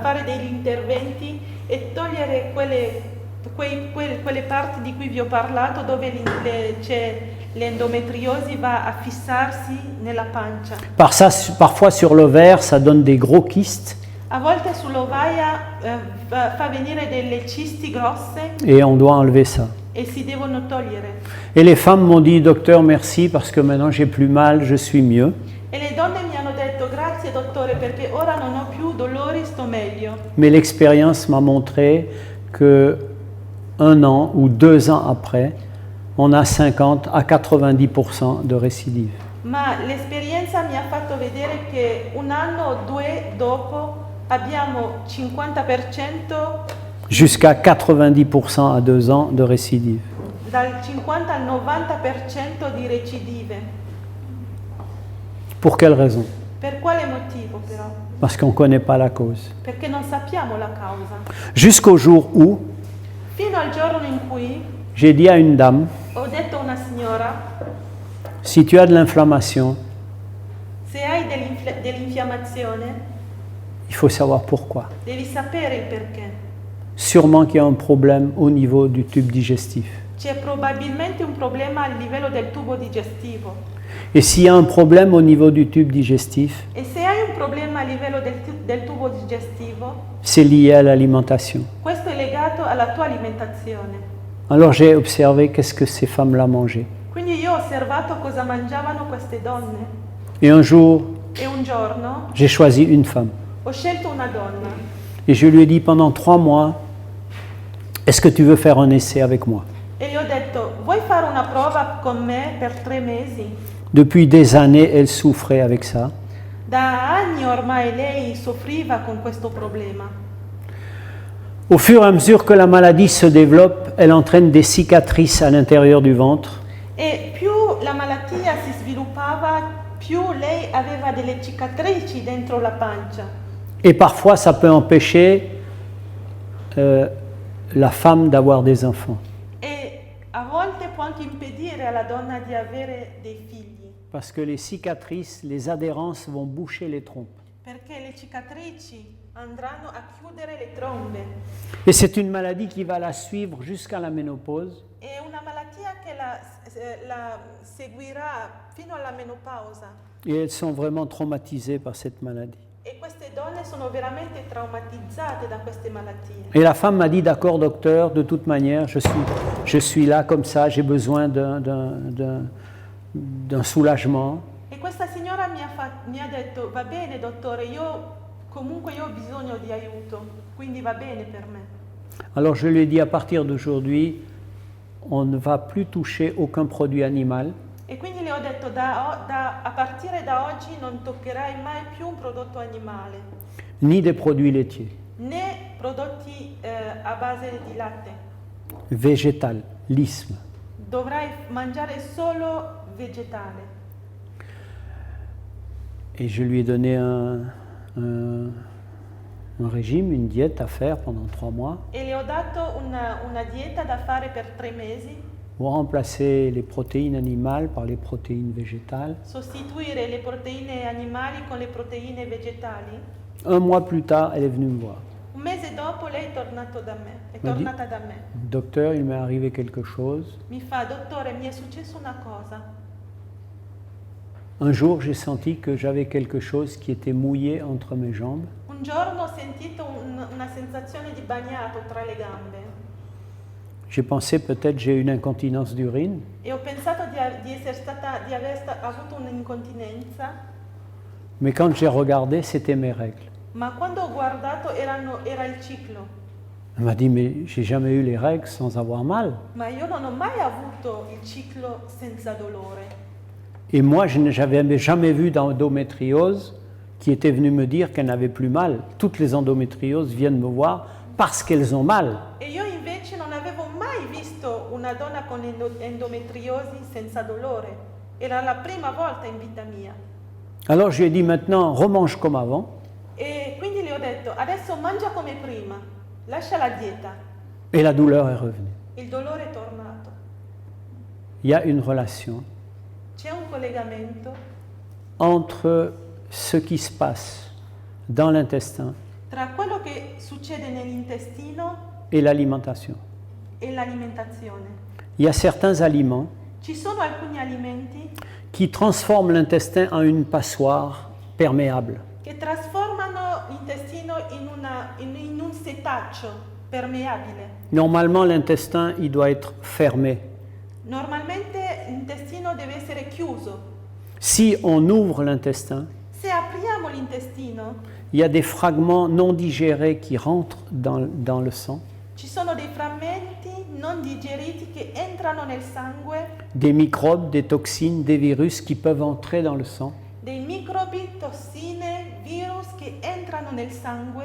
fare degli interventi e togliere quelle parti di cui vi ho parlato dove c'è l'endometriosi va a fissarsi nella pancia. Parfois sur l'ovaire, ça donne des gros kystes A volte sull'ovaia fa venire delle cisti grosse et on doit enlever ça. e si devono togliere. Et les femmes m'ont dit, docteur, merci parce que maintenant j'ai plus mal, je suis mieux. E le donne mi hanno detto grazie dottore perché ora non ho più dolori, sto meglio. Mais l'expérience m'a montré que 1 an ou 2 ans après, on a 50 à 90% de récidive. Ma l'esperienza mi ha fatto vedere che 1 anno o 2 dopo abbiamo 50%, Jusqu'à 90% à 2 ans de récidive. dal 50 al 90% di recidive. Pour quelle raison? Per quale motivo però? Parce qu'on ne connaît pas la cause. Perché non sappiamo la causa. Jusqu'au jour où Fino al giorno in cui j'ai dit à une dame, ho detto a una signora, si tu as de l'inflammation, se hai dell'infiammazione, il faut savoir pourquoi. devi sapere il perché. Sûrement qu'il y a un problème au niveau du tube digestif. C'è probabilmente un problema a livello del tubo digestivo. Et s'il y a un problème au niveau du tube digestif, E se hai un problema a livello del tubo digestivo, c'est lié à l'alimentation. questo è legato alla tua alimentazione. Alors j'ai observé qu'est-ce que ces femmes-là mangeaient. Quindi io ho osservato cosa mangiavano queste donne Et un jour, e un giorno j'ai choisi une femme. ho scelto una donna Et je lui ai dit pendant 3 mois, est-ce que tu veux faire un essai avec moi? e gli ho detto vuoi fare una prova con me per 3 mesi? Depuis des années, elle souffrait avec ça. Da anni ormai lei soffriva con questo problema. Au fur et à mesure que la maladie se développe, elle entraîne des cicatrices à l'intérieur du ventre. E più la malattia si sviluppava, più lei aveva delle cicatrici dentro la pancia. Et parfois, ça peut empêcher la femme d'avoir des enfants. E a volte può anche impedire alla donna di avere dei figli, Parce que les cicatrices, les adhérences vont boucher les trompes. perché le cicatrici andranno a chiudere le trombe. Et c'est une maladie qui va la suivre jusqu'à la ménopause. È una malattia che la seguirà fino alla menopausa. Et elles sont vraiment traumatisées par cette maladie. E queste donne sono veramente traumatizzate da queste malattie. Et la femme m'a dit, d'accord docteur, de toute manière, je suis là comme ça, j'ai besoin d'un soulagement. E questa signora mi ha detto, va bene dottore, comunque io ho bisogno di aiuto, quindi va bene per me. Alors je lui ai dit, à partir d'aujourd'hui, on ne va plus toucher aucun produit animal. E quindi le ho detto, a partire da oggi non toccherai mai più un prodotto animale, Ni des produits laitiers, né prodotti a base di latte. végétalisme. Dovrai mangiare solo vegetale. Et je lui ai donné un régime, une diète à faire pendant 3 mois E le ho dato una dieta da fare per 3 mesi, pour remplacer les protéines animales par les protéines végétales. sostituire le proteine animali con le proteine vegetali. 1 mois plus tard, elle est venue me voir. Un mese dopo lei è tornata da me. Docteur, il m'est arrivé quelque chose. Mi fa, dottore, mi è successo una cosa. Un jour, j'ai senti que j'avais quelque chose qui était mouillé entre mes jambes. Un giorno ho sentito una sensazione di bagnato tra le gambe J'ai pensé peut-être j'ai une incontinence d'urine. e ho pensato di aver avuto un'incontinenza, Mais quand j'ai regardé, c'était mes règles. ma quando ho guardato era il ciclo. Elle m'a dit, mais j'ai jamais eu les règles sans avoir mal. Ma io non ho mai avuto il ciclo senza dolore. Et moi, je n'avais jamais vu d'endométriose qui était venue me dire qu'elle n'avait plus mal. Toutes les endométrioses viennent me voir parce qu'elles ont mal. E io invece non avevo mai visto una donna con endometriosi senza dolore. Era la prima volta in vita mia. Alors je lui ai dit maintenant, remange comme avant. E quindi le ho detto, adesso mangia come prima, lascia la dieta. Et la douleur est revenue. Il dolore è tornato. Il y a une relation C'è un collegamento entre ce qui se passe dans l'intestin tra quello che succede nell'intestino et l'alimentation. e l'alimentazione. Il y a certains aliments Ci sono alcuni alimenti qui transforment l'intestin en une passoire perméable. che trasformano l'intestino in un setaccio permeabile. Normalement, l'intestin, il doit être fermé. Normalmente l'intestino deve essere chiuso. Si on ouvre l'intestin, Se apriamo l'intestino, il y a des fragments non digérés qui rentrent dans le sang, ci sono dei frammenti non digeriti che entrano nel sangue, des microbes, des toxines, des virus qui peuvent entrer dans le sang dei microbi, tossine, virus che entrano nel sangue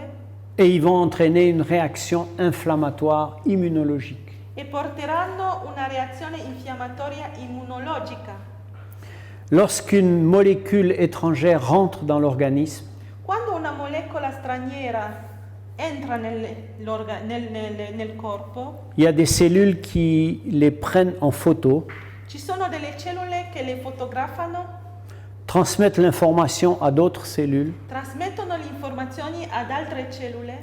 et ils vont entraîner une réaction inflammatoire immunologique. e porteranno una reazione infiammatoria immunologica. Lorsqu'une molécule étrangère rentre dans l'organisme, Quando una molecola straniera entra nel corpo, il y a des cellules qui les prennent en photo, ci sono delle cellule che le fotografano, transmettent l'information à d'autres cellules trasmettono le informazioni ad altre cellule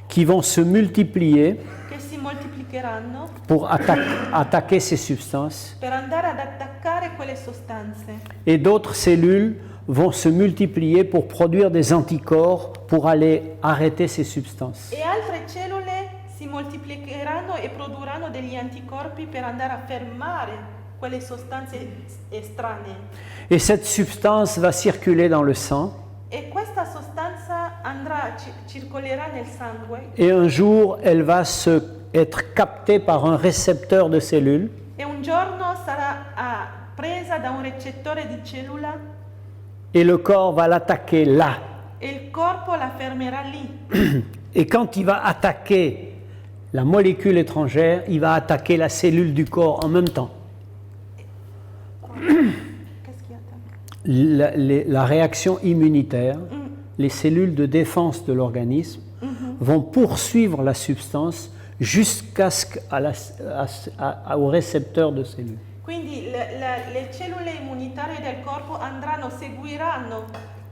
qui vont se multiplier che si moltiplicheranno pour attaquer ces substances per andare ad attaccare quelle sostanze et d'autres cellules vont se multiplier pour produire des anticorps pour aller arrêter ces substances. e altre cellule si moltiplicheranno e produrranno degli anticorpi per andare a fermare quelle sostanze estranee. Et cette substance va circuler dans le sang E questa sostanza circolerà nel sangue et un jour elle va être captée par un récepteur de cellules e un giorno sarà presa da un recettore di cellula et le corps va l'attaquer là. e il corpo la fermerà lì. Et quand il va attaquer la molécule étrangère, il va attaquer la cellule du corps en même temps. Qu'est-ce qu'il y a? La réaction immunitaire, les cellules de défense de l'organisme vont poursuivre la substance jusqu'au récepteur de cellules. Quindi le cellule immunitarie del corpo seguiranno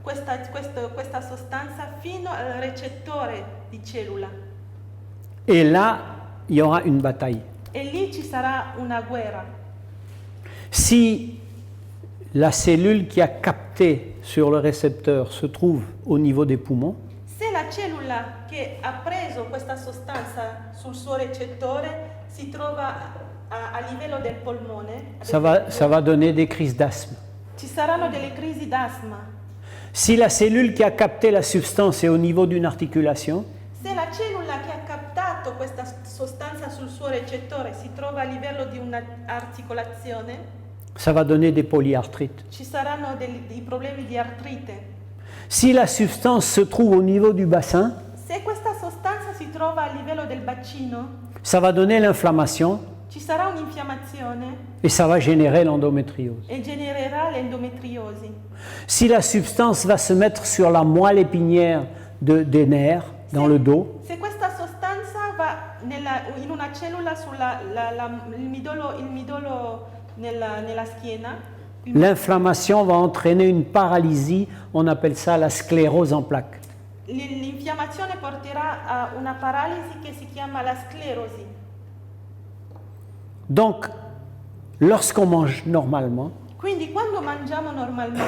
questa sostanza fino al recettore di cellula. Et là, il y aura une bataille. E lì ci sarà una guerra. Si la cellule qui a capté sur le récepteur se trouve au niveau des poumons, Se la cellula che ha preso questa sostanza sul suo recettore si trova a livello del polmone, ça va donner des crises d'asthme. ci saranno delle crisi d'asma. Si la cellule qui a capté la substance est au niveau d'une articulation, Se la cellula che ha captato questa sostanza sul suo recettore si trova a livello di un'articolazione, ça va donner des polyarthrites. ci saranno dei problemi di artrite. Si la substance se trouve au niveau du bassin, Se questa sostanza si trova a livello del bacino, ça va donner l'inflammation ci sarà un'infiammazione et ça va générer l'endométriose. e genererà l'endometriosi. Si la substance va se mettre sur la moelle épinière des nerfs, dans le dos, Se questa sostanza va in una cellula il midollo nella schiena, l'inflammation va entraîner une paralysie, on appelle ça la sclérose en plaques. l'infiammazione porterà a una paralisi che si chiama la sclerosi. Donc, lorsqu'on mange normalement, Quindi quando mangiamo normalmente,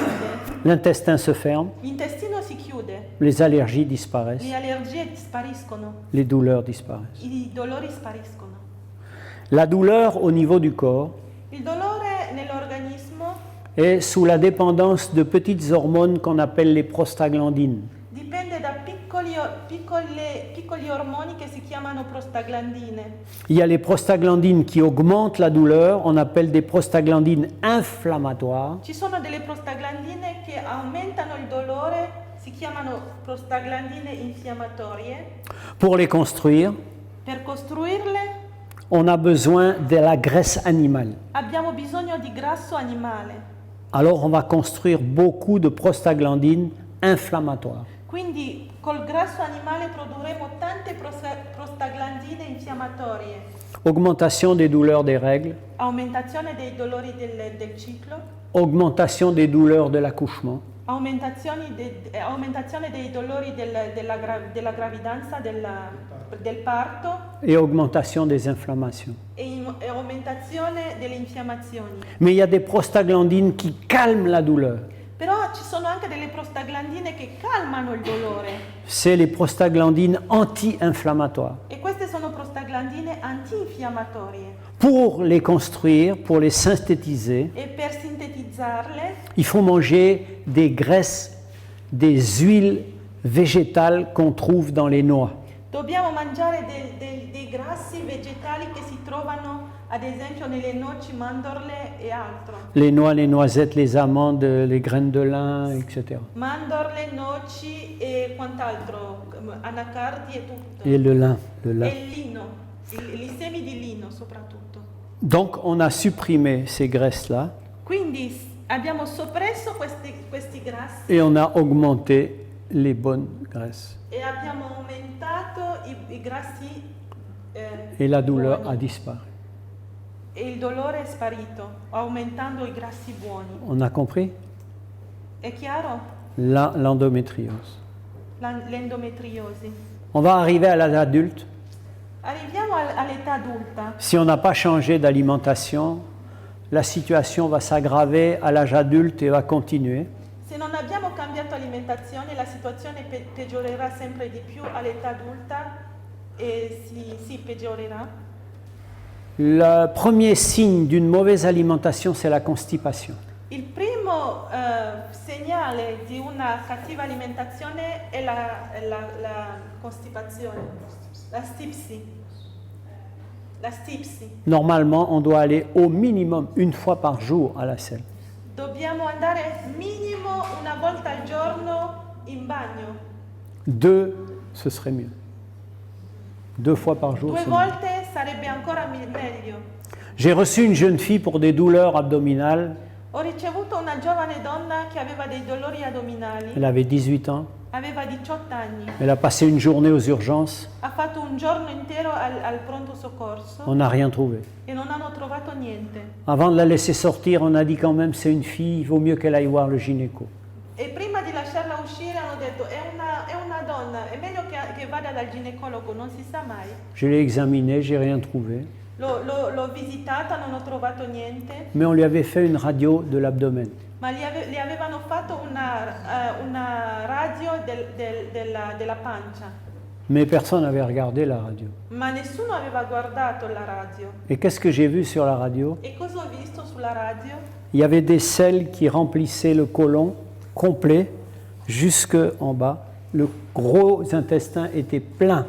l'intestin se ferme, l'intestino si chiude, les allergies disparaissent, le allergie spariscono, les douleurs disparaissent. i dolori spariscono. La douleur au niveau du corps Il dolore nell'organismo est sous la dépendance de petites hormones qu'on appelle les prostaglandines. dipende da piccoli ormoni che si chiamano prostaglandine. Il y a les prostaglandines qui augmentent la douleur, on appelle des prostaglandines inflammatoires. Ci sono delle prostaglandine che aumentano il dolore, si chiamano prostaglandine infiammatorie. Pour les construire, Per costruirle on a besoin de la graisse animale. abbiamo bisogno di grasso animale. Alors on va construire beaucoup de prostaglandines inflammatoires. Quindi col grasso animale produrremo tante prostaglandine infiammatorie, augmentation des douleurs des règles, aumentazione dei dolori del ciclo, augmentation des douleurs de l'accouchement, aumentazione dei dolori della gravidanza, del parto et augmentation des inflammations. e aumentazione delle infiammazioni. Mais il y a des prostaglandines qui calment la douleur. Però ci sono anche delle prostaglandine che calmano il dolore C'est les prostaglandines anti-inflammatoires. e queste sono prostaglandine antinfiammatorie. Pour les construire, pour les synthétiser, E per sintetizzarle il faut manger des graisses, des huiles végétales qu'on trouve dans les noix. dobbiamo mangiare dei grassi vegetali che si trovano ad esempio nelle noci, mandorle e altro. Les noix, les noisettes, les amandes, les graines de lin, etc. Mandorle, noci e quant'altro, anacardi e tutto. Et le lin, le lin. E il lino, i semi di lino soprattutto. Donc on a supprimé ces graisses-là Quindi abbiamo soppresso questi grassi et on a augmenté les bonnes graisses. e abbiamo aumentato i grassi Et la douleur buoni. a disparu. E il dolore è sparito, aumentando i grassi buoni. On a compris? È chiaro? L'endométriose. L'endometriosi. On va arriver à l'âge adulte. Arriviamo all'età adulta. Si on n'a pas changé d'alimentation, la situation va s'aggraver à l'âge adulte et va continuer. Se non abbiamo cambiato alimentazione, la situazione peggiorerà sempre di più all'età adulta e si peggiorerà. Le premier signe d'une mauvaise alimentation, c'est la constipation. Il primo segnale di una cattiva alimentazione è la costipazione, la stipsi. La stipsi. Normalement, on doit aller au minimum une fois par jour à la selle. Dobbiamo andare minimo una volta al giorno in bagno. 2, ce serait mieux. 2 fois par jour, Due c'est mieux. volte sarebbe ancora meglio. J'ai reçu une jeune fille pour des douleurs abdominales. Ho ricevuto una giovane donna che aveva dei dolori addominali, Elle avait 18 ans. aveva 18 anni, Elle a passé une journée aux urgences. ha fatto un giorno intero al pronto soccorso On n'a rien trouvé. e non hanno trovato niente. Avant de la laisser sortir, on a dit quand même c'est une fille, il vaut mieux qu'elle aille voir le gynéco. E prima di lasciarla uscire hanno detto è una donna, è meglio che vada dal ginecologo, non si sa mai. Je l'ai examinée, j'ai rien trouvé. L'ho visitata, non ho trovato niente, Mais on lui avait fait une radio de l'abdomen. ma le avevano fatto una radio della pancia, Mais personne n'avait regardé la radio. ma nessuno aveva guardato la radio. Et qu'est-ce que j'ai vu sur la radio? E cosa ho visto sulla radio? Il y avait des selles qui remplissaient le côlon complet jusqu'en bas. Le gros intestin était plein.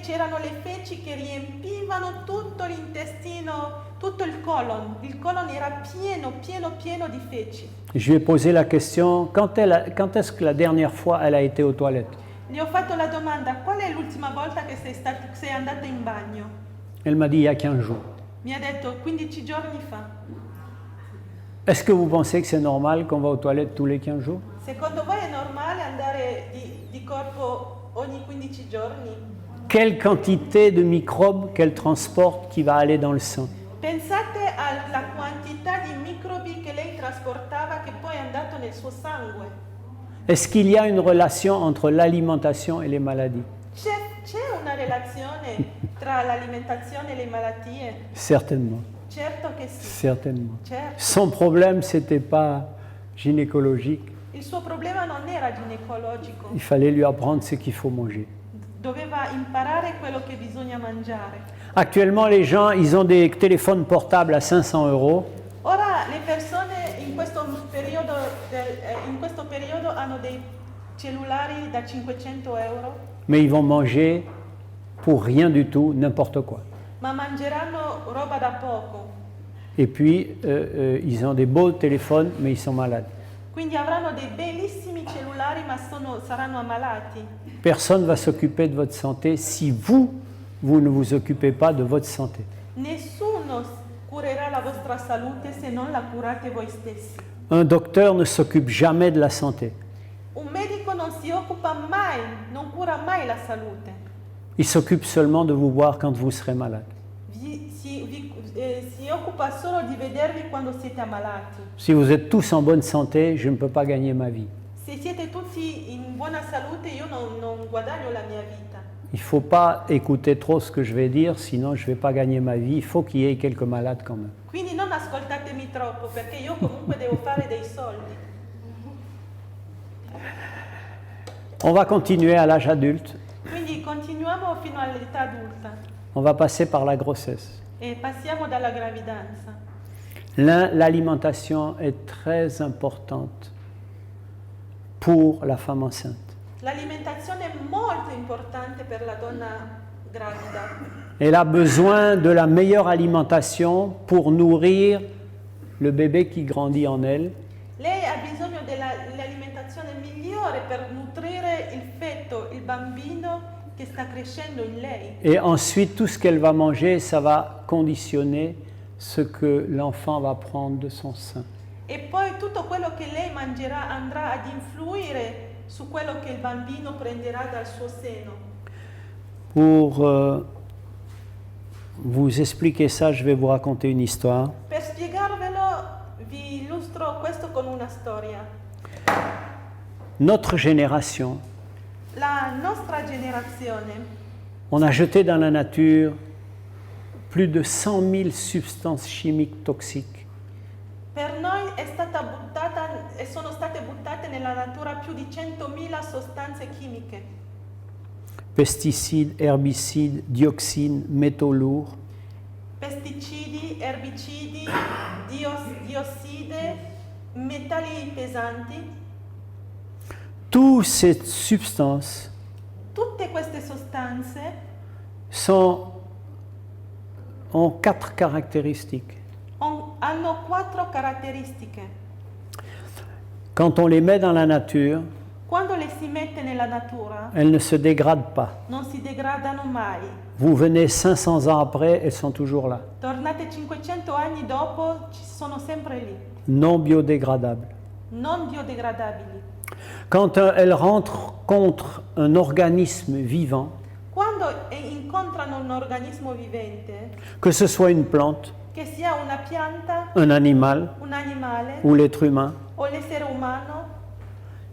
C'erano le feci che riempivano tutto l'intestino, tutto il colon. Il colon era pieno di feci. Je lui ai posé la question, quand est-ce que la dernière fois elle a été aux toilettes? Gli ho fatto la domanda, qual è l'ultima volta che sei andata in bagno? Elle m'a dit il y a 15 jours. Mi ha detto 15 giorni fa. Est-ce que vous pensez que c'est normal qu'on va aux toilettes tous les 15 jours? Secondo voi è normale andare di corpo ogni 15 giorni? Quelle quantité de microbes qu'elle transporte qui va aller dans le sang? Pensate alla quantità di microbi che lei trasportava che poi è andato nel suo sangue. Est-ce qu'il y a une relation entre l'alimentation et les maladies? C'è una relazione tra l'alimentazione e le malattie? Certainement, Certo che sì. certainement. Certo. Son problème, c'était pas gynécologique. Il suo problema non era ginecologico, Il fallait lui apprendre ce qu'il faut manger. doveva imparare quello che bisogna mangiare. Actuellement, les gens, ils ont des téléphones portables à 500 €. Ora le persone in questo periodo hanno dei cellulari da 500 euro, Mais ils vont manger pour rien du tout, n'importe quoi. ma mangeranno roba da poco. Et puis, ils ont des beaux téléphones, mais ils sont malades. Quindi avranno dei bellissimi cellulari, ma saranno ammalati. Personne ne va s'occuper de votre santé si vous ne vous occupez pas de votre santé. Nessuno curerà la vostra salute se non la curate voi stessi. Un docteur ne s'occupe jamais de la santé. Un medico non si si occupa mai, non cura mai la salute. Il s'occupe seulement de vous voir quand vous serez malade. Si occupa solo di vedervi quando siete ammalati. Si vous êtes tous en bonne santé, je ne peux pas gagner ma vie. Se siete tutti in buona salute, io non guadagno la mia vita. Il ne faut pas écouter trop ce que je vais dire, sinon je ne vais pas gagner ma vie. Il faut qu'il y ait quelques malades quand même. Quindi non ascoltatemi troppo, perché io comunque devo fare dei soldi. On va continuer à l'âge adulte. Quindi continuiamo fino all'età adulta On va passer par la grossesse. e passiamo dalla gravidanza. L'alimentation est très importante pour la femme enceinte. L'alimentazione è molto importante per la donna gravida. Elle a besoin de la meilleure alimentation pour nourrir le bébé qui grandit en elle. Lei ha bisogno dell'alimentazione migliore per nutrire il feto, il bambino che sta crescendo in lei. Et ensuite, tout ce qu'elle va manger, ça va conditionner ce que l'enfant va prendre de son sein. E poi tutto quello che lei mangerà andrà ad influire su quello che il bambino prenderà dal suo seno. Pour vous expliquer ça, je vais vous raconter une histoire. Per spiegarvelo vi illustro questo con una storia. Notre génération, La nostra generazione on a jeté dans la nature plus de 100 000 substances chimiques toxiques. per noi è stata buttata e sono state buttate nella natura più di 100.000 sostanze chimiche. Pesticides, herbicides, dioxines, métaux lourds. Pesticidi, erbicidi, diosside, metalli pesanti. Toutes ces substances Tutte queste sostanze ont 4 caractéristiques. hanno 4 caratteristiche. Quand on les met dans la nature, Quando le si mette nella natura elles ne se dégradent pas. non si degradano mai. Vous venez 500 ans après, elles sont toujours là. Tornate 500 anni dopo, ci sono sempre lì, Non biodégradables. non biodegradabili. Quand elles rentrent contre un organisme vivant, Quando incontrano un organismo vivente, que ce soit une plante, che sia una pianta, un animal un animale ou l'être humain, o l'essere umano,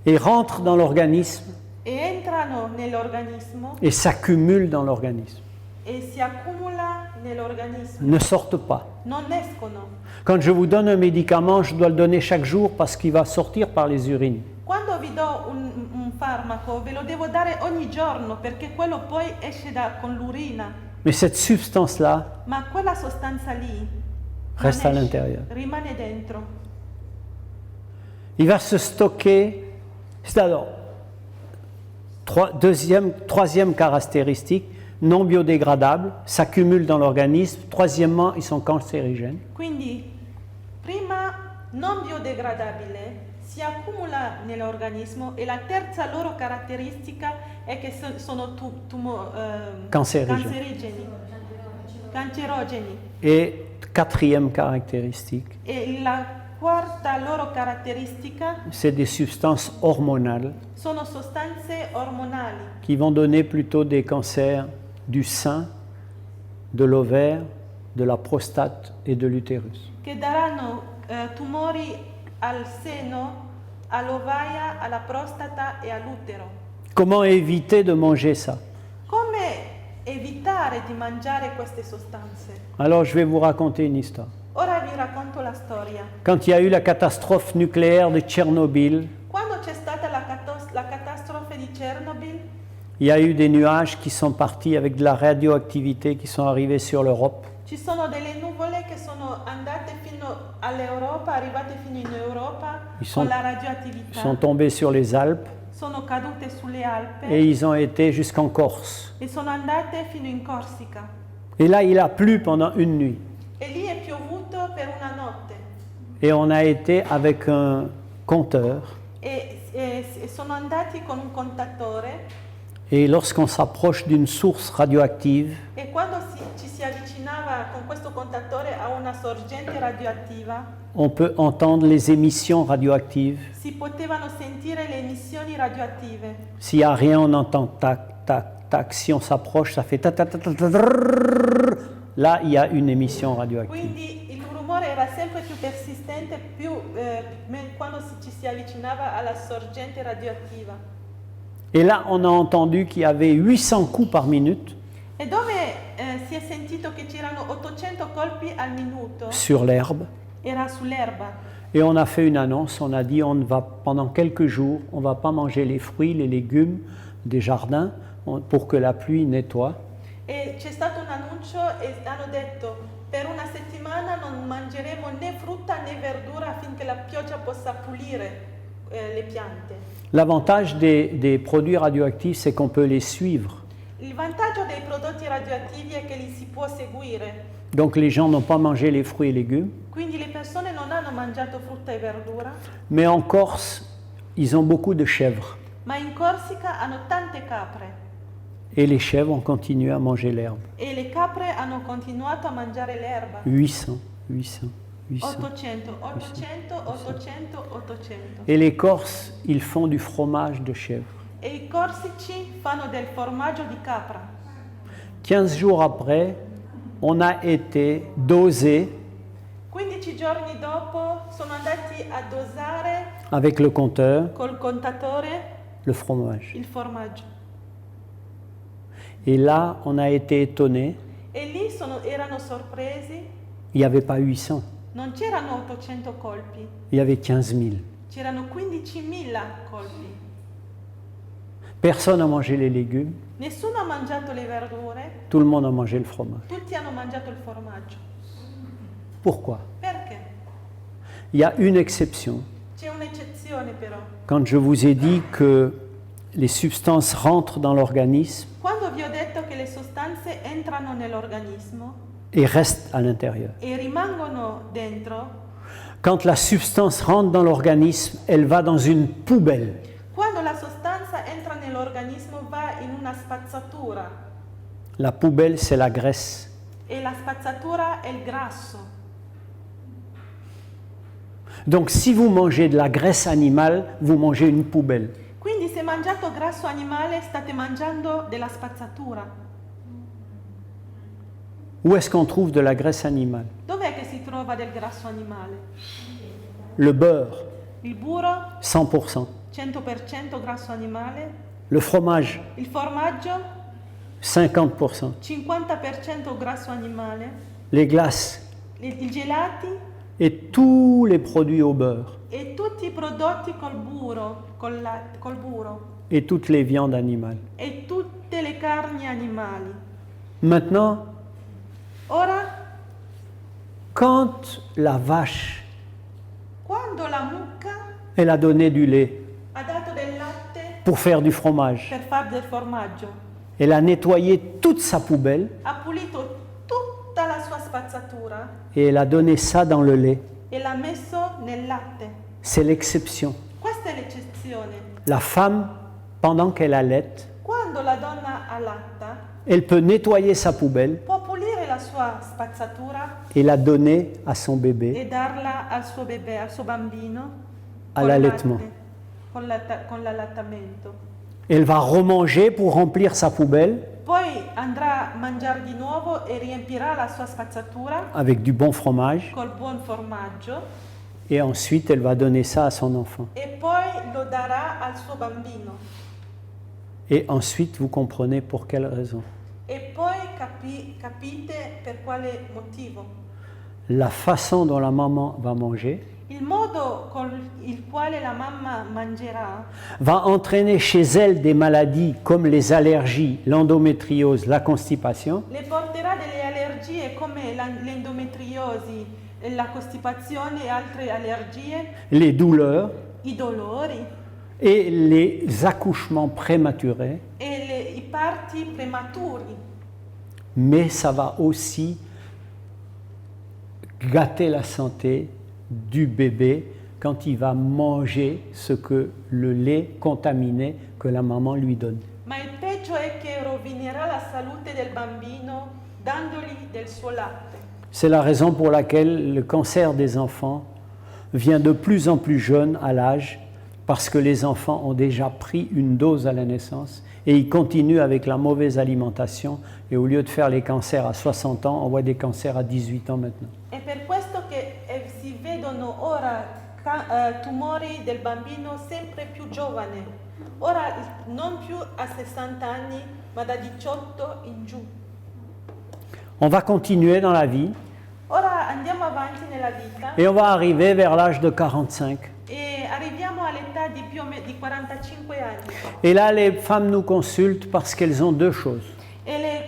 et rentrent dans l'organisme e entrano nell'organismo et s'accumulent dans l'organisme, e si accumula nell'organismo, ne sortent pas. non escono. Quand je vous donne un médicament, je dois le donner chaque jour parce qu'il va sortir par les urines. Quando vi do un farmaco ve lo devo dare ogni giorno perché quello poi esce con l'urina, Mais cette substance-là ma quella sostanza lì reste à non esce, l'intérieur. rimane dentro. Il va se stocker. C'est alors, troisième caractéristique, non biodégradables, s'accumulent dans l'organisme. Troisièmement, ils sont cancérigènes. Quindi, prima non biodegradabile, si accumula nell'organismo e la terza loro caratteristica è che sono Cancerigeni. cancerogeni. Et quatrième caractéristique, E la quarta loro caratteristica c'est des substances hormonales sono sostanze ormonali qui vont donner plutôt des cancers du sein, de l'ovaire, de la prostate et de l'utérus. che daranno tumori al seno, all'ovaia, alla prostata e all'utero. Comment éviter de manger ça? Come evitare di mangiare queste sostanze? Alors je vais vous raconter une histoire. Ora vi racconto la storia. Quand il y a eu la catastrophe nucléaire de Tchernobyl, Quando c'è stata la catastrofe di Chernobyl, il y a eu des nuages qui sont partis avec de la radioactivité qui sont arrivés sur l'Europe. ci sono delle nuvole che sono andate fino all'Europa, arrivate fino in Europa Ils sont- con la Ils radioattività. sont tombés sur les Alpes Sono cadute sulle Alpi et ils ont été jusqu'en Corse. e sono andate fino in Corsica. Et là, il a plu pendant une nuit. E lì è piovuto per una notte. Et on a été avec un compteur. E sono andati con un contatore Et lorsqu'on s'approche d'une source radioactive, e quando ci si avvicinava con questo contatore a una sorgente radioattiva, on peut entendre les émissions radioactives. si potevano sentire le emissioni radioattive. S'il n'y a rien, on entend tac, tac, tac. Si on s'approche, ça fait tac, tac, tac, tac, tac, tac. Là, il y a une émission radioactive. Quindi il rumore era sempre più persistente quando ci si avvicinava alla sorgente radioattiva. Et là, on a entendu qu'il y avait 800 coups par minute E dove si è sentito che c'erano 800 colpi al minuto, sur l'herbe. era sull'erba. Et on a fait une annonce, on a dit pendant quelques jours, on ne va pas manger les fruits, les légumes des jardins pour que la pluie nettoie. E c'è stato un annuncio e hanno detto per una settimana non mangeremo né frutta né verdura affinché la pioggia possa pulire le piante. L'avantage des produits radioactifs, c'est qu'on peut les suivre. Il vantaggio dei prodotti radioattivi è che li si può seguire. Donc les gens n'ont pas mangé les fruits et légumes. Quindi le persone non hanno mangiato frutta e verdura, Mais en Corse, ils ont beaucoup de chèvres. ma in Corsica hanno tante capre Et les chèvres ont continué à manger l'herbe. e le capre hanno continuato a mangiare l'erba. 800, 800, 800. 800, 800, 800, 800. Et les Corses, ils font du fromage de chèvre. E i corsici fanno del formaggio di capra. 15 jours après, on a été dosé 15 giorni dopo sono andati a dosare avec le compteur col contatore le fromage. il formaggio. Et là, on a été étonné, E lì erano sorpresi, il n'y avait pas 800, non c'erano 800 colpi, il y avait 15 000. c'erano 15.000 colpi. Personne n'a mangé les légumes, Nessuno ha mangiato le verdure, tout le monde a mangé le fromage. tutti hanno mangiato il formaggio. Pourquoi? Perché? Il y a une exception. C'è un'eccezione però. Quand je vous ai dit que les substances rentrent dans l'organisme Quando vi ho detto che le sostanze entrano nell'organismo et restent à l'intérieur. e rimangono dentro, Quand la substance rentre dans l'organisme, elle va dans une poubelle. quando la sostanza entra nell'organismo va in una spazzatura La poubelle, c'est la graisse. e la spazzatura è il grasso. Donc si vous mangez de la graisse animale, vous mangez une poubelle. Quindi se mangiate grasso animale state mangiando della spazzatura. Où est-ce qu'on trouve de la graisse animale? Dov'è che si trova del grasso animale? Le beurre, Il burro, 100%. 100% grasso animale. Le fromage, Il formaggio, 50%. 50% grasso animale. Les glaces I gelati et tous les produits au beurre e tutti i prodotti col burro et toutes les viandes animales. e tutte le carni animali. Maintenant, Ora, quand la vache, quando la mucca elle a donné du lait ha dato del latte pour faire du fromage, per fare del formaggio, elle a nettoyé toute sa poubelle ha pulito tutta la sua spazzatura et elle a donné ça dans le lait. e l'ha messo nel latte. C'est l'exception. Questa è l'eccezione. La femme, pendant qu'elle allaite, Quando la donna allatta, elle peut nettoyer sa poubelle può pulire la sua spazzatura et la donner à son bébé e darla al suo bebè, al suo bambino, all'allaitement. con l'allattamento. Elle va remanger pour remplir sa poubelle Poi andrà a mangiare di nuovo e riempirà la sua spazzatura avec du bon fromage col buon formaggio et ensuite elle va donner ça à son enfant. e poi lo darà al suo bambino. Et ensuite vous comprenez pour quelle raison. E poi capite per quale motivo. La façon dont la maman va manger Il modo con il quale la mamma mangerà va entraîner chez elle des maladies comme les allergies, l'endométriose, la constipation, le porterà delle allergie come l'endometriosi, la costipazione e altre allergie, les douleurs i dolori et les accouchements prématurés, e i parti prematuri. mais ça va aussi gâter la santé du bébé quand il va manger ce que le lait contaminé que la maman lui donne. Ma il peggio è che rovinerà la salute del bambino dandogli del suo latte. C'est la raison pour laquelle le cancer des enfants vient de plus en plus jeune à l'âge, parce que les enfants ont déjà pris une dose à la naissance et ils continuent avec la mauvaise alimentation, et au lieu de faire les cancers à 60 ans, on voit des cancers à 18 ans maintenant. È per questo che si vedono ora tumori del bambino sempre più giovane, ora non più a 60 anni ma da 18 in giù. On va continuer dans la vie Ora andiamo avanti nella vita et on va arriver vers l'âge de 45. e arriviamo all'età di più o meno di 45 anni. Et là, les femmes nous consultent parce qu'elles ont deux choses.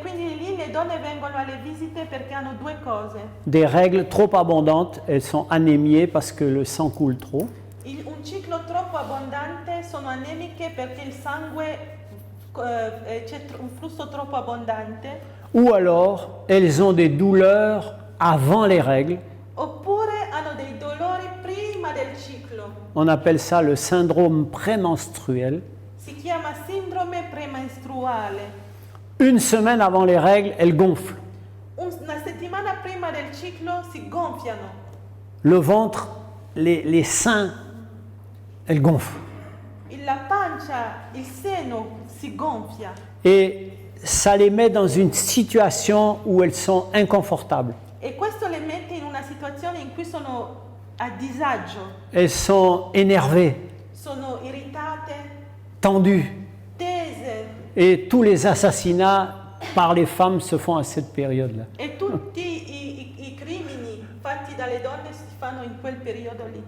Quindi lì le donne vengono alle visite perché hanno due cose. Des règles trop abondantes, elles sont anémiées parce que le sang coule trop. Un ciclo troppo abbondante, sono anemiche perché il sangue c'è un flusso troppo abbondante. Ou alors, elles ont des douleurs avant les règles. Oppure hanno dei dolori prima del ciclo. On appelle ça le syndrome prémenstruel. Si chiama sindrome premenstruale. Une semaine avant les règles, elles gonflent. Una settimana prima del ciclo si gonfiano. Le ventre, les seins, elles gonflent. La pancia, il seno si gonfia. Et ça les met dans une situation où elles sont inconfortables. E questo le mette in una situazione in cui sono a disagio, Elles sont énervées, sono irritate, tendues. tese Et tous les assassinats par les femmes se font à cette période-là. e tutti i crimini fatti dalle donne si fanno in quel periodo lì.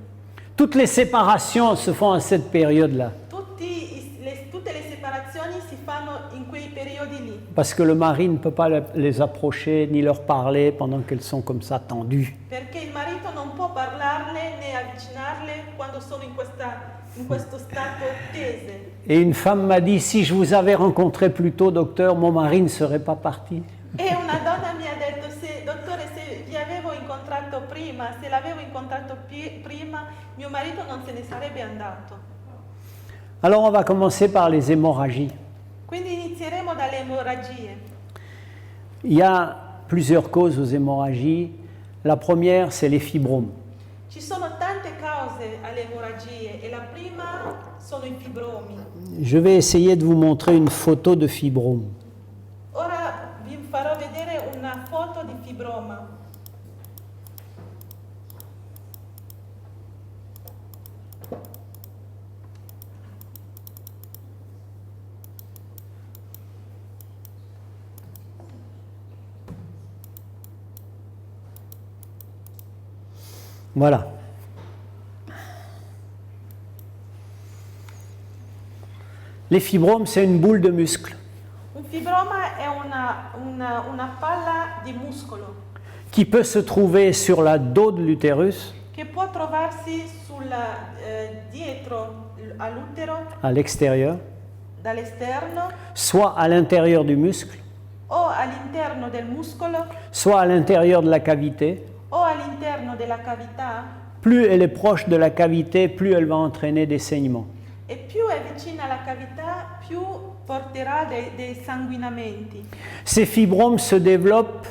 Toutes les séparations se font à cette période-là. Tutte le separazioni si fanno in quei periodi lì. Parce que le mari ne peut pas les approcher ni leur parler pendant qu'elles sont comme ça tendues. Perché il marito non può parlarle né avvicinarle quando sono in questo stato tese. Et une femme m'a dit, si je vous avais rencontré plus tôt, docteur, mon mari ne serait pas parti. E una donna mi ha detto, dottore, se vi avevo incontrato prima, se l'avevo incontrato prima, mio marito non se ne sarebbe andato. Alors on va commencer par les hémorragies. Quindi inizieremo dalle emorragie. Il y a plusieurs causes aux hémorragies. La première, c'est les fibromes. Ci sono tante cause alle emorragie e la prima sono i fibromi. Je vais essayer de vous montrer une photo de fibrome. Ora vi farò vedere una foto di fibroma. Voilà. Les fibromes, c'est une boule de muscle Un fibroma è una palla di muscolo qui peut se trouver sur la dos de l'utérus, che può trovarsi dietro all'utero à l'extérieur, dall'esterno soit à l'intérieur du muscle, o all'interno del muscolo soit à l'intérieur de la cavité. o all'interno della cavità. Plus elle est proche de la cavité, plus elle va entraîner des saignements. E più è vicina alla cavità, più porterà dei sanguinamenti. Ces fibromes se développent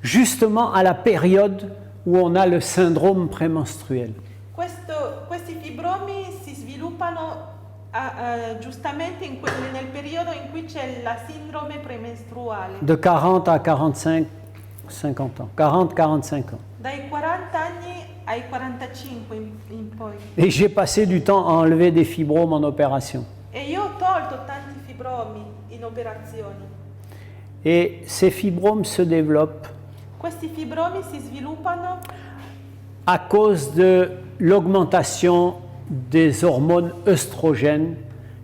justement à la période où on a le syndrome prémenstruel. Questi fibromi si sviluppano giustamente nel periodo in cui c'è la sindrome premestruale. De 40 à 45, 50 ans. 40-45 ans. Dai 40 anni ai 45 in poi. Et j'ai passé du temps à enlever des fibromes en opération. E io ho tolto tanti fibromi in operazioni. Et ces fibromes se développent Questi fibromi si sviluppano à cause de l'augmentation des hormones œstrogènes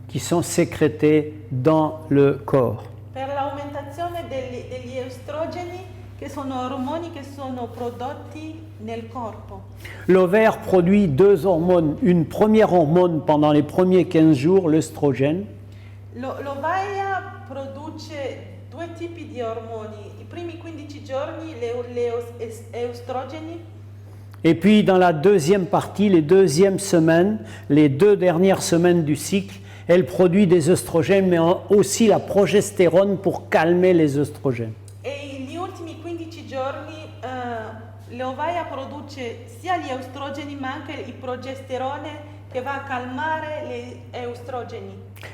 qui sont sécrétées dans le corps. per l'aumentazione degli estrogeni, che sono ormoni che sono prodotti nel corpo. L'ovaire produit deux hormones. Une première hormone pendant les premiers 15 jours, l'œstrogène, L'ovaia produce due tipi di ormoni. I primi 15 giorni gli estrogeni et puis dans la deuxième partie, les deuxièmes semaines, les 2 dernières semaines du cycle, elle produit des œstrogènes, mais aussi la progestérone pour calmer les œstrogènes. e l'ovaia produce sia gli estrogeni ma anche il progesterone che va a calmare gli estrogeni.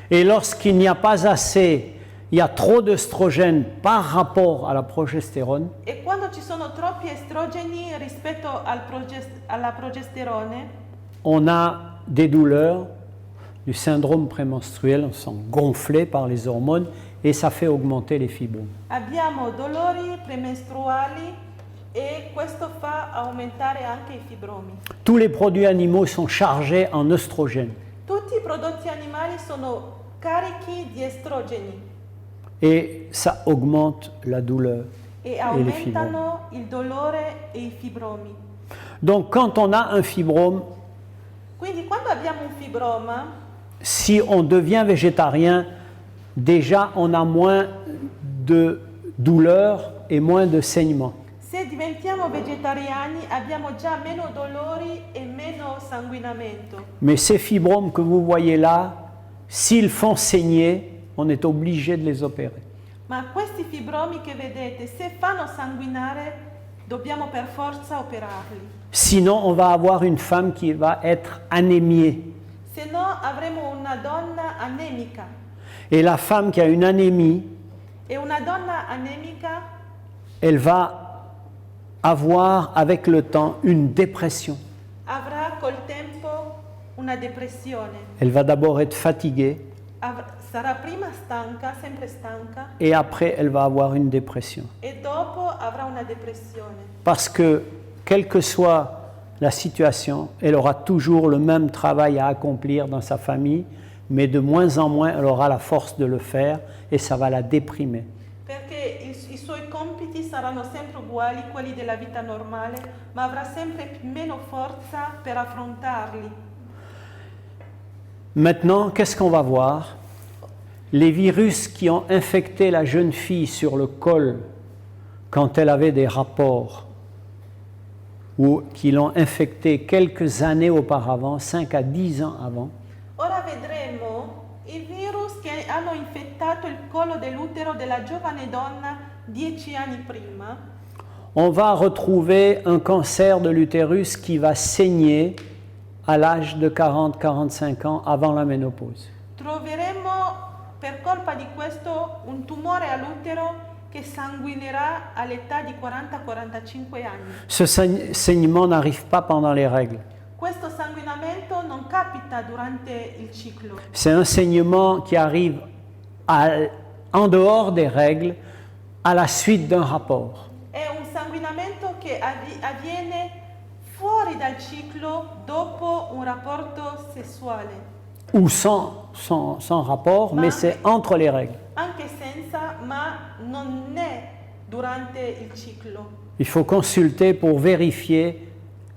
Et lorsqu'il n'y a pas assez, il y a trop d'œstrogènes par rapport à la progestérone, E quando ci sono troppi estrogeni rispetto alla progesterone, on a des douleurs, du syndrome prémenstruel, on se sent gonflé par les hormones et ça fait augmenter les fibromes. abbiamo dolori premestruali e questo fa aumentare anche i fibromi. Tous les produits animaux sont chargés en œstrogènes Tutti i prodotti animali sono carichi di estrogeni et ça augmente la douleur. e les aumentano il dolore e i fibromi. Donc quand on a un fibrome, Quindi quando abbiamo un fibroma, si on devient végétarien, déjà on a moins de douleurs et moins de saignements. se diventiamo vegetariani abbiamo già meno dolori e meno sanguinamento. Mais ces fibromes que vous voyez là, s'ils font saigner, on est obligé de les opérer. Ma questi fibromi che vedete, se fanno sanguinare, dobbiamo per forza operarli. Sinon, on va avoir une femme qui va être anémiée. Se no avremo una donna anemica. Et la femme qui a une anémie, E una donna anemica elle va avoir avec le temps une dépression. avrà col tempo una depressione. Elle va d'abord être fatiguée Sarà prima stanca, sempre stanca, et après elle va avoir une dépression. e dopo avrà una depressione. Parce que, quelle que soit la situation, elle aura toujours le même travail à accomplir dans sa famille, mais de moins en moins elle aura la force de le faire et ça va la déprimer. Perché i suoi compiti saranno sempre uguali, quelli della vita normale, ma avrà sempre meno forza per affrontarli. Maintenant, qu'est-ce qu'on va voir? Les virus qui ont infecté la jeune fille sur le col quand elle avait des rapports ou qui l'ont infecté quelques années auparavant, 5 à 10 ans avant, Ora vedremo i virus che hanno infettato il collo dell'utero della giovane donna 10 anni prima. on va retrouver un cancer de l'utérus qui va saigner à l'âge de 40-45 ans avant la ménopause. Troveremo per colpa di questo un tumore all'utero che sanguinerà all'età di 40-45 anni. Ce saignement n'arrive pas pendant les règles. Questo sanguinamento non capita durante il ciclo, C'est un saignement qui arrive en dehors des règles à la suite d'un rapport. è un sanguinamento che avviene fuori dal ciclo dopo un rapporto sessuale, Ou sans rapport, mais c'est entre les règles. anche senza, ma non è durante il ciclo. Il faut consulter pour vérifier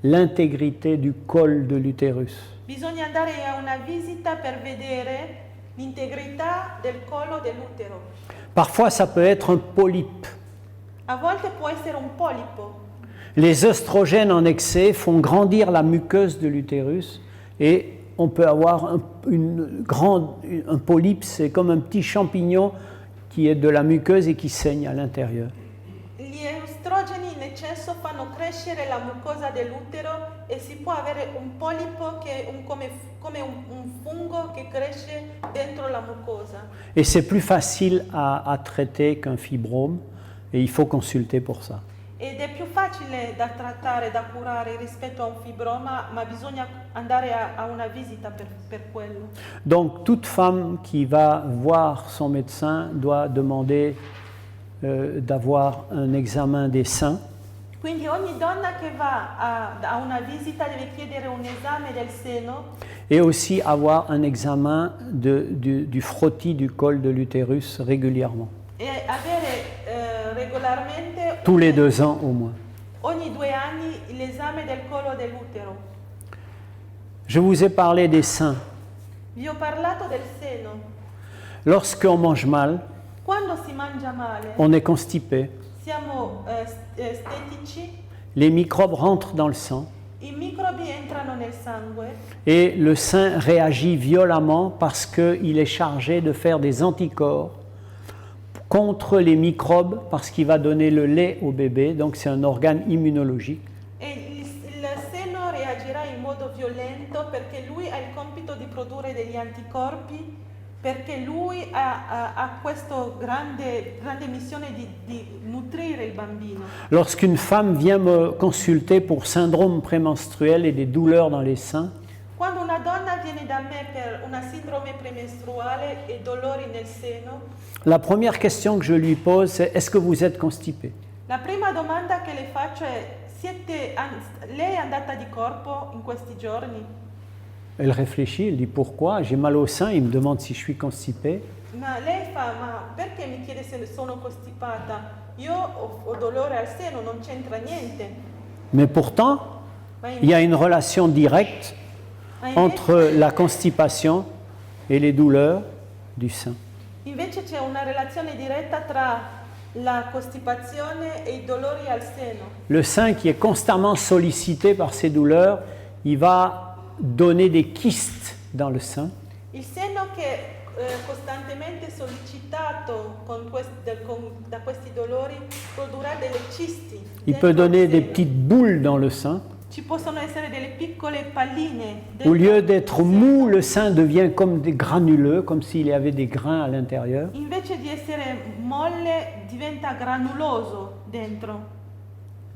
l'intégrité du col de l'utérus. Bisogna andare a una visita per vedere l'integrità del collo dell'utero. Parfois, ça peut être un polype. A volte può essere un polipo. Les œstrogènes en excès font grandir la muqueuse de l'utérus et on peut avoir un polype, c'est comme un petit champignon qui est de la muqueuse et qui saigne à l'intérieur. Gli estrogeni in eccesso fanno crescere la mucosa dell'utero e si può avere un polipo che è come un fungo che cresce dentro la mucosa. Et c'est plus facile à traiter qu'un fibrome et il faut consulter pour ça. Ed è più facile da trattare, da curare rispetto a un fibroma, ma bisogna andare a una visita per quello. Donc toute femme qui va voir son médecin doit demander d'avoir un examen des seins. Quindi ogni donna che va a una visita deve chiedere un esame del seno Et aussi avoir un examen du frottis du col de l'utérus régulièrement, e avere regolarmente tous les 2 ans au moins. ogni 2 anni l'esame del collo dell'utero. Je vous ai parlé des seins. Vi ho parlato del seno. Lorsqu'on mange mal, Quando si mangia male, on est constipé, siamo stetici, les microbes rentrent dans le sang i microbi entrano nel sangue et le sein réagit violemment parce qu'il est chargé de faire des anticorps contre les microbes parce qu'il va donner le lait au bébé, donc c'est un organe immunologique. il seno reagirà in modo violento perché lui ha il compito di produrre degli anticorpi, perché lui ha questa grande missione di nutrire il bambino. Lorsqu'une femme vient me consulter pour syndrome prémenstruel et des douleurs dans les seins, Quando una donna viene da me per una sindrome premestruale e dolori nel seno, la première question que je lui pose, c'est est-ce que vous êtes constipé? la prima domanda che le faccio è: lei è andata di corpo in questi giorni? Elle réfléchit, elle dit pourquoi? J'ai mal au sein, il me demande si je suis constipé. Ma lei fa: ma perché mi chiede se sono costipata? Io ho dolore al seno, non c'entra niente. Mais pourtant, il y a une relation directe entre la constipation et les douleurs du sein. Invece c'è una relazione diretta tra la costipazione e i dolori al seno. Le sein qui est constamment sollicité par ces douleurs, il va donner des kystes dans le sein. Il seno che è costantemente sollecitato da questi dolori produrrà delle cisti. Il dentro peut donner il des seno. petites boules dans le sein. Ci possono essere delle piccole palline. Au dentro lieu il d'être seno. mou, le sein devient comme des granuleux, comme s'il y avait des grains à l'intérieur. Invece di essere molle diventa granuloso dentro.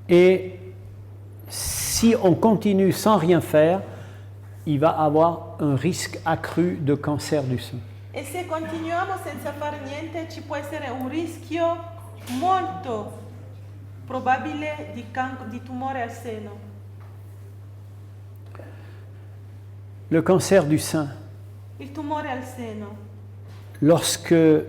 Et si on continue sans rien faire, il va avoir un risque accru de cancer du sein. E se continuiamo senza fare niente ci può essere un rischio molto probabile di tumore al seno. Le cancer du sein, Il tumore al seno. lorsque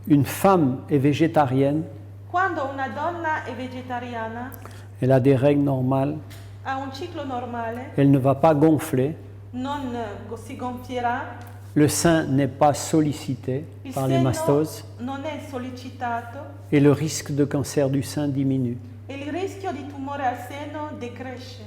une femme est végétarienne, Quando una donna è vegetariana, elle a des règles normales, ha un ciclo normale, elle ne va pas gonfler, non si gonfierà, le sein n'est pas sollicité il par les seno mastoses non è sollecitato et le risque de cancer du sein diminue. e il rischio di tumore al seno decresce.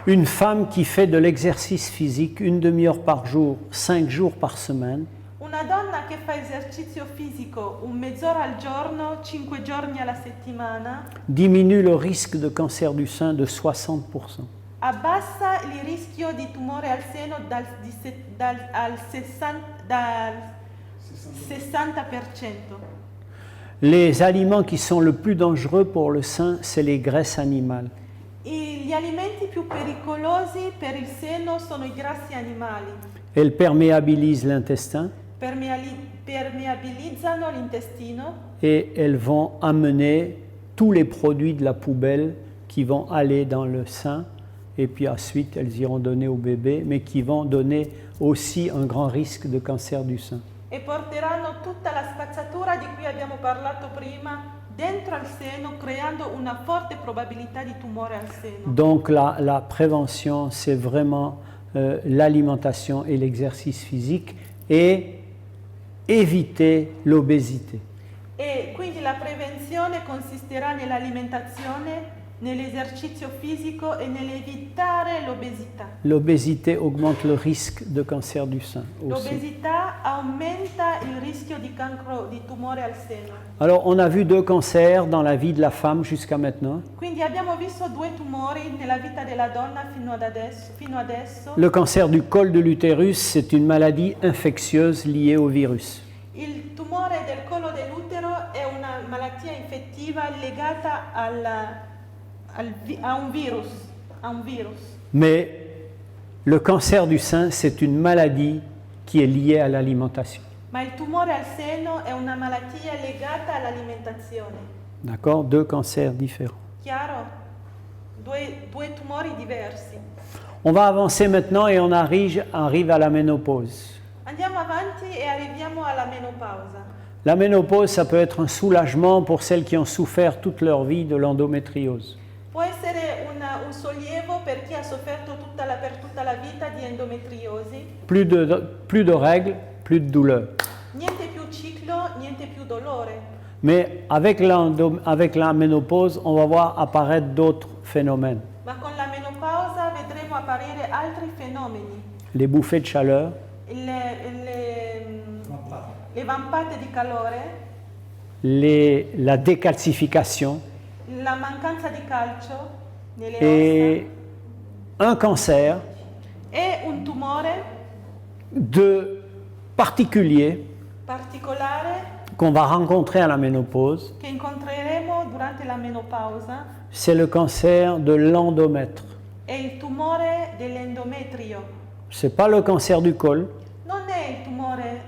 Une femme qui fait de l'exercice physique une demi-heure par jour, 5 jours par semaine, Una donna che fa esercizio fisico mezz'ora al giorno, 5 giorni alla settimana, diminue le risque de cancer du sein de 60%. abbassa il rischio di tumore al seno dal 60%. Les aliments qui sont le plus dangereux pour le sein, c'est les graisses animales. Gli alimenti più pericolosi per il seno sono i grassi animali. Elles perméabilisent l'intestin Permeabilizzano l'intestino et elles vont amener tous les produits de la poubelle qui vont aller dans le sein et puis ensuite elles iront donner au bébé, mais qui vont donner aussi un grand risque de cancer du sein. e porteranno tutta la spazzatura di cui abbiamo parlato prima dentro al seno, creando una forte probabilità di tumore al seno. Donc la prévention, c'est vraiment l'alimentation et l'exercice physique et éviter l'obésité. E quindi la prevenzione consisterà nell'alimentazione, nell'esercizio fisico e nell'evitare l'obesità. L'obésité augmente le risque de cancer du sein aussi. L'obesità aumenta il rischio di cancro, di tumore al seno. Alors on a vu 2 cancers dans la vie de la femme jusqu'à maintenant. Quindi abbiamo visto 2 tumori nella vita della donna fino adesso. Le cancer du col de l'utérus, c'est une maladie infectieuse liée au virus. Il tumore del collo dell'utero è una malattia infettiva legata a un virus. Mais le cancer du sein, c'est une maladie qui est liée à l'alimentation. Ma il tumore al seno è una malattia legata all'alimentazione. D'accord? 2 cancers différents. Chiaro? Due tumori diversi. On va avancer maintenant et on arrive à la ménopause. Andiamo avanti e arriviamo alla menopausa. La ménopause, ça peut être un soulagement pour celles qui ont souffert toute leur vie de l'endométriose. Può essere un sollievo per chi ha sofferto per tutta la vita di endometriosi. Plus de règles, plus de douleur. Niente più ciclo, niente più dolore. Mais avec la ménopause, on va voir apparaître d'autres phénomènes. Ma con la menopausa vedremo apparire altri fenomeni. Les bouffées de chaleur, Le vampate di calore, la décalcification, la mancanza di calcio, nelle et un cancer ossa e un tumore de particulier particolare qu'on va rencontrer à la ménopause, che incontreremo durante la menopausa c'est le cancer de l'endomètre. è il tumore dell'endometrio. C'est pas le cancer du col, Non è il tumore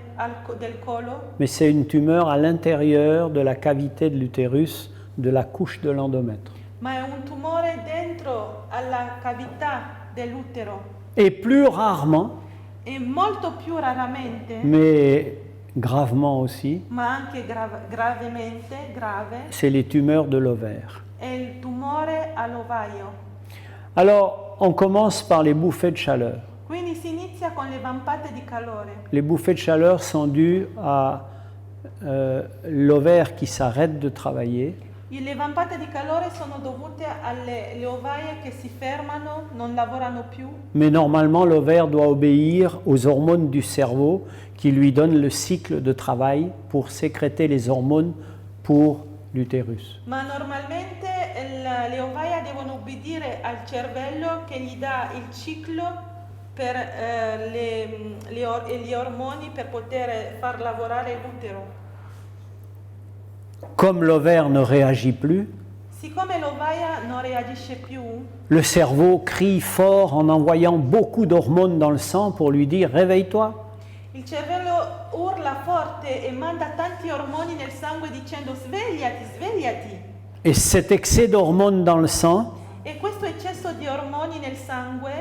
del collo, mais c'est une tumeur à l'intérieur de la cavité de l'utérus, de la couche de l'endomètre. ma è un tumore dentro alla cavità dell'utero. Et plus rarement, E molto più raramente, mais gravement aussi, ma anche gravemente grave, c'est les tumeurs de l'ovaire. è il tumore all'ovaio. Alors, on commence par les bouffées de chaleur. Quindi si inizia con le vampate di calore. Les bouffées de chaleur sont dues à l'ovaire qui s'arrête de travailler Le vampate di calore sono dovute alle ovaie che si fermano, non lavorano più, mais normalement l'ovaire doit obéir aux hormones du cerveau qui lui donnent le cycle de travail pour sécréter les hormones pour l'utérus. ma normalmente le ovaie devono obbedire al cervello che gli dà il ciclo per gli ormoni per poter far lavorare l'utero. Comme l'ovaire ne réagit plus, Siccome l'ovaia non reagisce più, le cerveau crie fort en envoyant beaucoup d'hormones dans le sang pour lui dire « réveille-toi ». il cervello urla forte e manda tanti ormoni nel sangue dicendo svegliati, svegliati. Et cet excès d'hormones dans le sang, E questo eccesso di ormoni nel sangue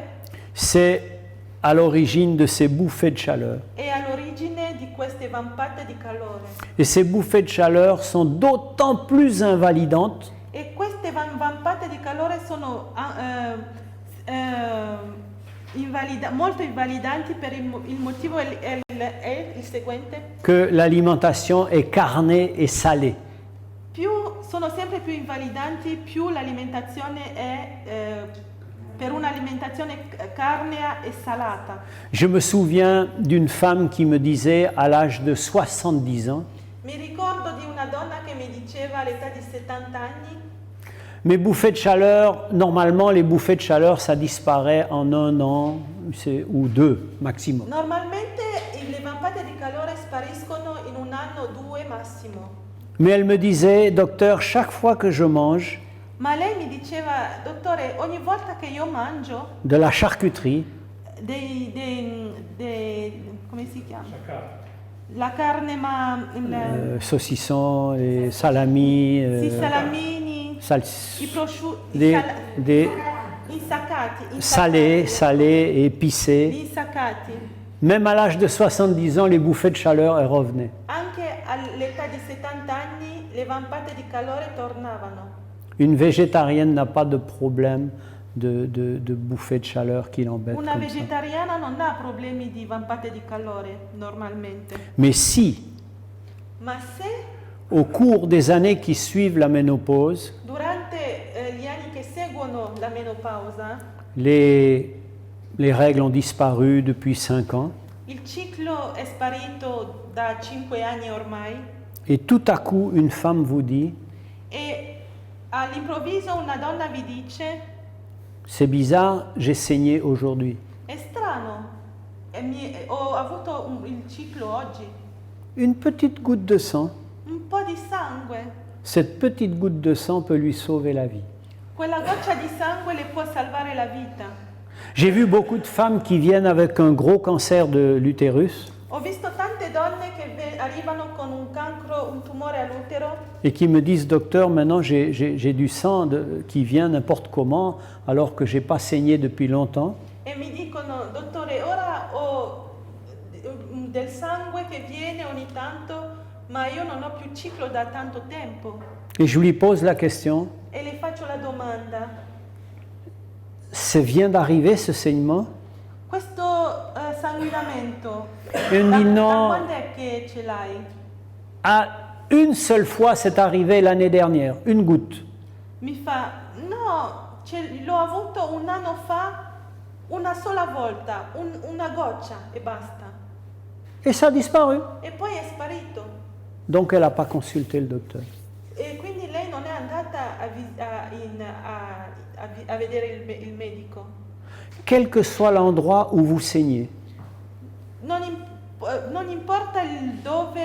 c'est à l'origine de ces bouffées de chaleur. è all'origine di queste vampate di calore. Et ces bouffées de chaleur sont d'autant plus invalidantes E queste vampate di calore sono molto invalidanti per il motivo è il seguente. que l'alimentation est carnée et salée. Sono sempre più invalidanti più l'alimentazione è per un'alimentazione carnea e salata. Je me souviens d'une femme qui me disait à l'âge de 70 ans, Mi ricordo di una donna che mi diceva all'età di 70 anni: mes bouffées de chaleur, normalement les bouffées de chaleur ça disparaît en 1 an ou 2 maximum. normalmente le vampate di calore spariscono in 1 anno o 2 massimo. Mais elle me disait, docteur, chaque fois que je mange Ma lei mi diceva: dottore, ogni volta che io mangio de la charcuterie, come si chiama? La carne, ma saucisson et salami, i salamini, i prosciutti, des salés, salés, épicés. gli insaccati. Même à l'âge de 70 ans, les bouffées de chaleur elles revenaient. Anche all'età di 70 anni le vampate di calore tornavano. Une végétarienne n'a pas de problème de bouffées de chaleur qui l'embêtent. Una comme ça. vegetariana non ha problemi di vampate di calore normalmente. Mais si, Ma se au cours des années qui suivent la ménopause, durante gli anni che seguono la menopausa les règles ont disparu depuis 5 ans, il ciclo è sparito da 5 anni ormai et tout à coup, une femme vous dit, e all'improvviso una donna vi dice: c'est bizarre, j'ai saigné aujourd'hui. è strano, ho avuto il ciclo oggi, Une petite goutte de sang, un po' di sangue. cette petite goutte de sang peut lui sauver la vie. Quella goccia di sangue le può salvare la vita. J'ai vu beaucoup de femmes qui viennent avec un gros cancer de l'utérus Ho visto tante donne che arrivano con un cancro, un tumore all'utero et qui me disent, docteur, maintenant j'ai du sang qui vient n'importe comment alors que j'ai pas saigné depuis longtemps. e mi dicono: dottore, ora ho del sangue che viene ogni tanto, ma io non ho più ciclo da tanto tempo. Et je lui pose la question, E le faccio la domanda: ça vient d'arriver ce saignement? questo sanguinamento, Et on dit da non, quando è che ce l'hai? une seule fois c'est arrivé l'année dernière, une goutte. Mi fa: no, l'ho avuto 1 anno fa, una sola volta, una goccia e basta. Et ça a disparu. E poi è sparito. Donc elle n'a pas consulté le docteur. E quindi lei non è andata andata a vedere il medico. Quel que soit l'endroit où vous saignez, Non importa il dove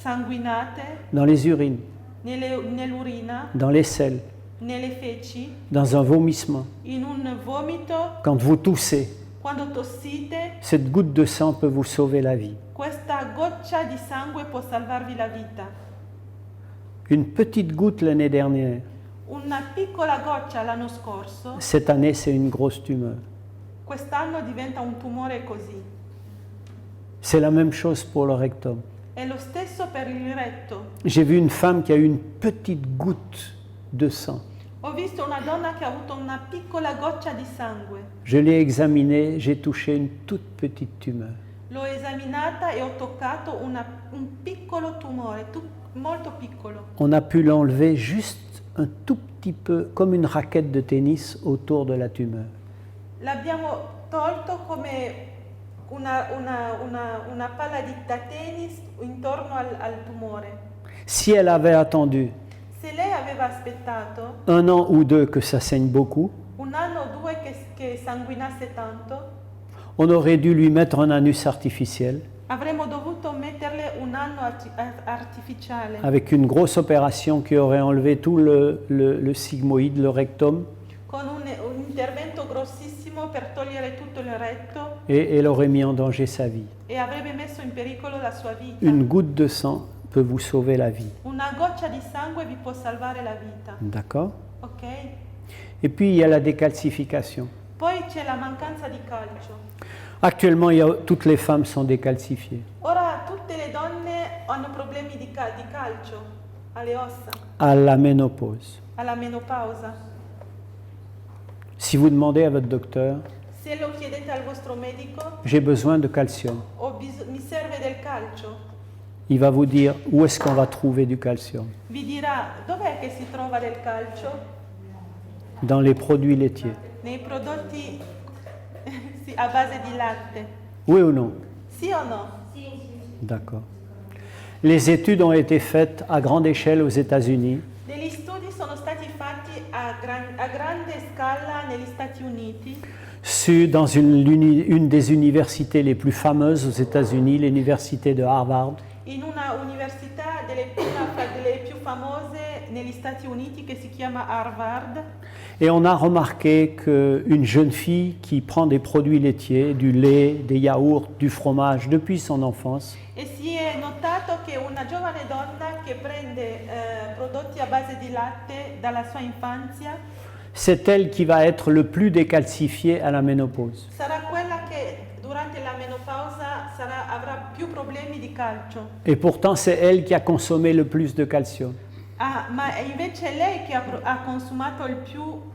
sanguinate, dans les urines, nell'urina, dans les selles, nelle feci, dans un vomissement, in un vomito, quand vous toussez, quando tossite, cette goutte de sang peut vous sauver la vie. questa goccia di sangue può salvarvi la vita. Une petite goutte l'année dernière, Una piccola goccia l'anno scorso, cette année c'est une grosse tumeur. quest'anno diventa un tumore così. C'est la même chose pour le rectum. È lo stesso per il retto. J'ai vu une femme qui a eu une petite goutte de sang. Ho visto una donna che ha avuto una piccola goccia di sangue. Je l'ai examinée, j'ai touché une toute petite tumeur. L'ho esaminata e ho toccato un piccolo tumore, molto piccolo. On a pu l'enlever juste un tout petit peu, comme une raquette de tennis autour de la tumeur. L'abbiamo tolto come una palla da tennis intorno al tumore. Si elle avait attendu Se lei aveva aspettato 1 an ou 2 que ça saigne beaucoup, un anno o due che sanguinasse tanto, on aurait dû lui mettre un anus artificiel avremmo dovuto metterle un anno artificiale avec une grosse opération qui aurait enlevé tout le sigmoïde, le rectum, con un intervento grossissimo per togliere tutto il retto et elle aurait mis en danger sa vie. e avrebbe messo in pericolo la sua vita. Une goutte de sang peut vous sauver la vie. Una goccia di sangue vi può salvare la vita, D'accord? ok? Et puis il y a la décalcification. Poi c'è la mancanza di calcio. Actuellement, toutes les femmes sont décalcifiées. Ora tutte le donne hanno problemi di calcio alle ossa, À la ménopause. alla menopausa. Si vous demandez à votre docteur, Se lo chiedete al vostro medico, j'ai besoin de calcium, mi serve del calcio, il va vous dire où est-ce qu'on va trouver du calcium. vi dirà dov'è che si trova del calcio? Dans les produits laitiers. Nei prodotti sì, a base di latte. Oui ou non? Sì o no? D'accord. Les études ont été faites à grande échelle aux États-Unis Degli studi sono stati fatti a grande scala negli Stati Uniti, dans une des universités les plus fameuses aux États-Unis, l'université de Harvard. in una università delle più famose negli Stati Uniti che si chiama Harvard. Et on a remarqué qu'une jeune fille qui prend des produits laitiers, du lait, des yaourts, du fromage depuis son enfance, E si è notato che una giovane donna che prende prodotti a base di latte dalla sua infanzia c'est elle qui va être le plus décalcifiée à la ménopause. sarà quella che durante la menopausa avrà più problemi di calcio. Et pourtant, c'est elle qui a consommé le plus de calcium. Ah, ma è invece lei che ha consumato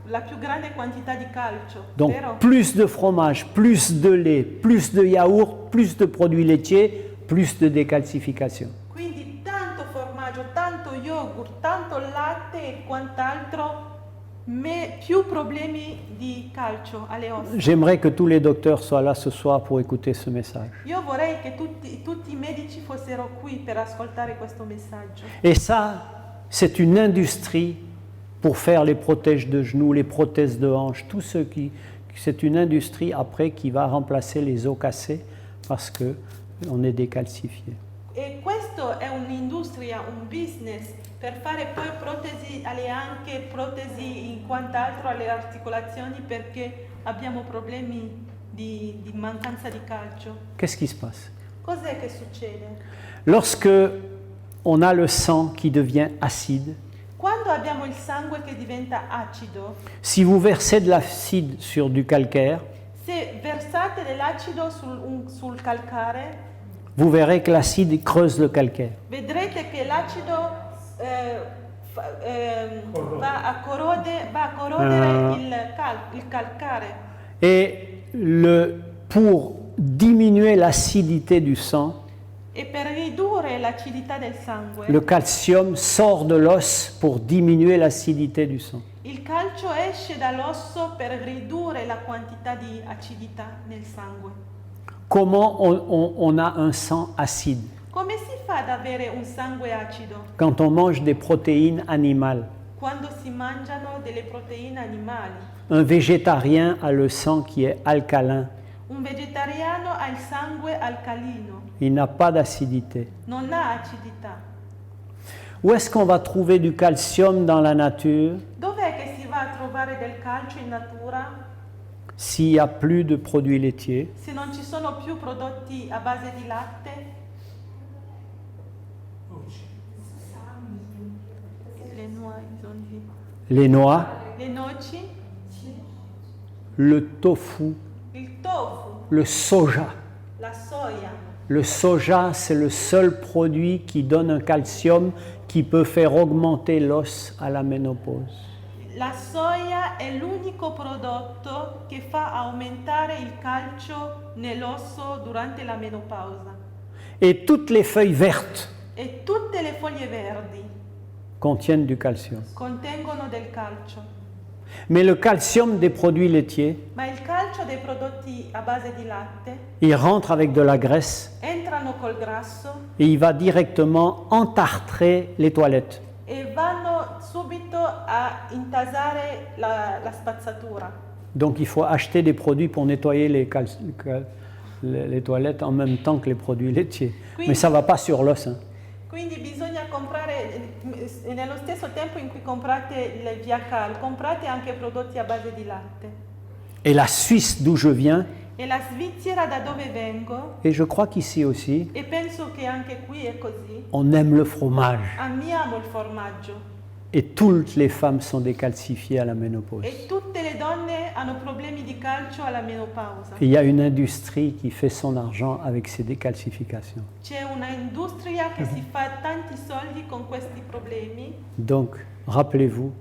la più grande quantità di calcio, Donc, vero? plus de fromage, plus de lait, plus de yaourt, plus de produits laitiers, plus de décalcification. Quindi tanto formaggio, tanto yogurt, tanto latte e quant'altro, più problemi di calcio alle ossa. J'aimerais que tous les docteurs soient là ce soir pour écouter ce message. Io vorrei che tutti i medici fossero qui per ascoltare questo messaggio. Et ça, c'est une industrie pour faire les protèges de genoux, les prothèses de hanches, tout ce qui... C'est une industrie après qui va remplacer les os cassés parce qu'on est décalcifié. E questo è un'industria, un business per fare poi protesi alle anche, protesi in quant'altro alle articolazioni perché abbiamo problemi di mancanza di calcio. Qu'est-ce qui se passe? Cos'è che succede? Lorsque on a le sang qui devient acide, Quando abbiamo il sangue che diventa acido, si vous versez de l'acide sur du calcaire, se versate dell'acido sul calcare, vous verrez que l'acide creuse le calcaire. vedrete che l'acido va a corrodere il calcare. Et pour diminuer l'acidité du sang, E per ridurre l'acidità del sangue, le calcium sort de l'os pour diminuer l'acidité du sang. il calcio esce dall'osso per ridurre la quantità di acidità nel sangue. Comment on a un sang acide? Come si fa ad avere un sangue acido? Quand on mange des protéines animales. quando si mangiano delle proteine animali. Un végétarien a le sang qui est alcalin. Un vegetariano ha il sangue alcalino, Il n'a pas d'acidité. non ha acidità. Où est-ce qu'on va trouver du calcium dans la nature Dov'è che si va a trovare del calcio in natura s'il n'y a plus de produits laitiers? se non ci sono più prodotti a base di latte? Les noix, Le noci, le tofu, il tofu, le soja. la soia. Le soja, c'est le seul produit qui donne un calcium qui peut faire augmenter l'os à la ménopause. La soia è l'unico prodotto che fa aumentare il calcio nell'osso durante la menopausa. Et toutes les feuilles vertes E tutte le foglie verdi contiennent du calcium. contengono del calcio. Mais le calcium des produits laitiers, Ma il calcio dei prodotti a base di latte il rentre avec de la graisse entrano col grasso et il va directement entartrer les toilettes. e vanno subito a intasare la spazzatura. Donc il faut acheter des produits pour nettoyer les toilettes en même temps que les produits laitiers. Oui. Mais ça ne va pas sur l'os. Hein. Quindi bisogna comprare, nello stesso tempo in cui comprate il Viacal, comprate anche prodotti a base di latte. Et la Suisse d'où je viens, E la Svizzera da dove vengo, et je crois qu'ici aussi, e penso che anche qui è così, on aime le fromage. amiamo il formaggio. Et toutes les femmes sont décalcifiées à la ménopause. E tutte le donne hanno problemi di calcio alla menopausa. Et il y a une industrie qui fait son argent avec ces décalcifications. C'è una industria che si fa tanti soldi con questi problemi. Donc, rappelez-vous,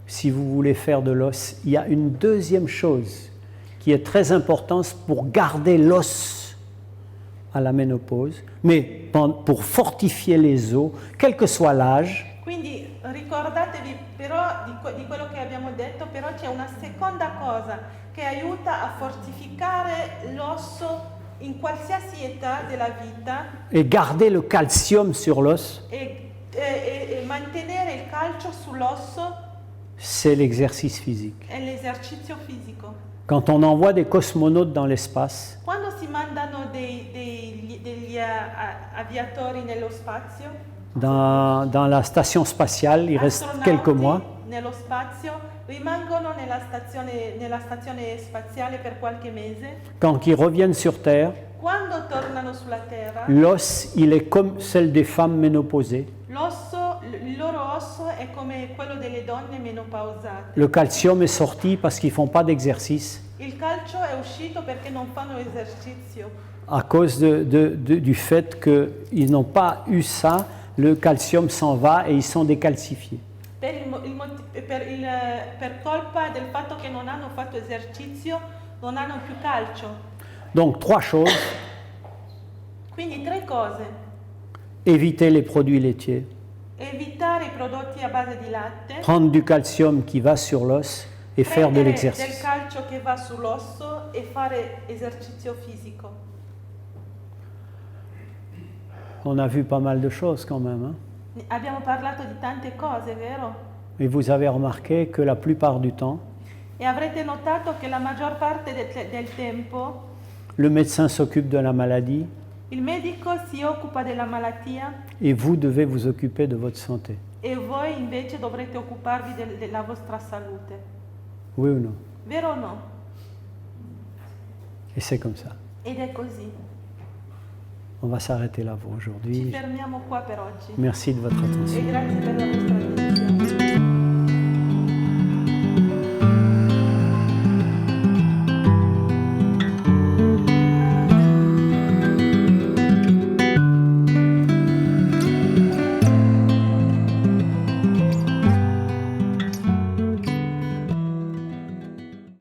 si vous voulez faire de l'os, il y a une deuxième chose qui est très importante pour garder l'os à la ménopause, mais pour fortifier les os, quel que soit l'âge. Quindi ricordatevi però di quello che abbiamo detto, però c'è una seconda cosa che aiuta a fortificare l'osso in qualsiasi età della vita Et garder le calcium sur l'os, e mantenere il calcio sull'osso c'est l'exercice physique. è l'esercizio fisico. Quand on envoie des cosmonautes dans l'espace, Quando si mandano degli aviatori nello spazio, dans la station spatiale, il reste quelques mois. nello spazio, rimangono nella stazione spaziale per qualche mese. Quand ils reviennent sur Terre, Quando tornano sulla Terra, l'os, il est comme celle des femmes ménopausées. il loro osso è come quello delle donne menopausate. Le calcium est sorti parce qu'ils ne font pas d'exercice. Il calcio è uscito perché non fanno esercizio. À cause du fait qu'ils n'ont pas eu ça, le calcium s'en va et ils sont décalcifiés. Per colpa del fatto che non hanno fatto esercizio, non hanno più calcio. Donc, 3 choses. Quindi 3 cose. Éviter les produits laitiers. Evitare i prodotti a base di latte. Prendre du calcium qui va sur l'os et faire de Prendere l'exercice. del calcio che va sull'osso e fare esercizio fisico. On a vu pas mal de choses quand même. Hein? Abbiamo parlato di tante cose, vero? Et vous avez remarqué que la plupart du temps, E avrete notato che la maggior parte del tempo le médecin s'occupe de la maladie il medico si occupa della malattia et vous devez vous occuper de votre santé. e voi invece dovrete occuparvi della vostra salute. Oui ou non? Vero o no? Et c'est comme ça. Ed è così. On va s'arrêter là pour Ci aujourd'hui. fermiamo qua per oggi. Merci de votre attention. E grazie per la vostra attenzione.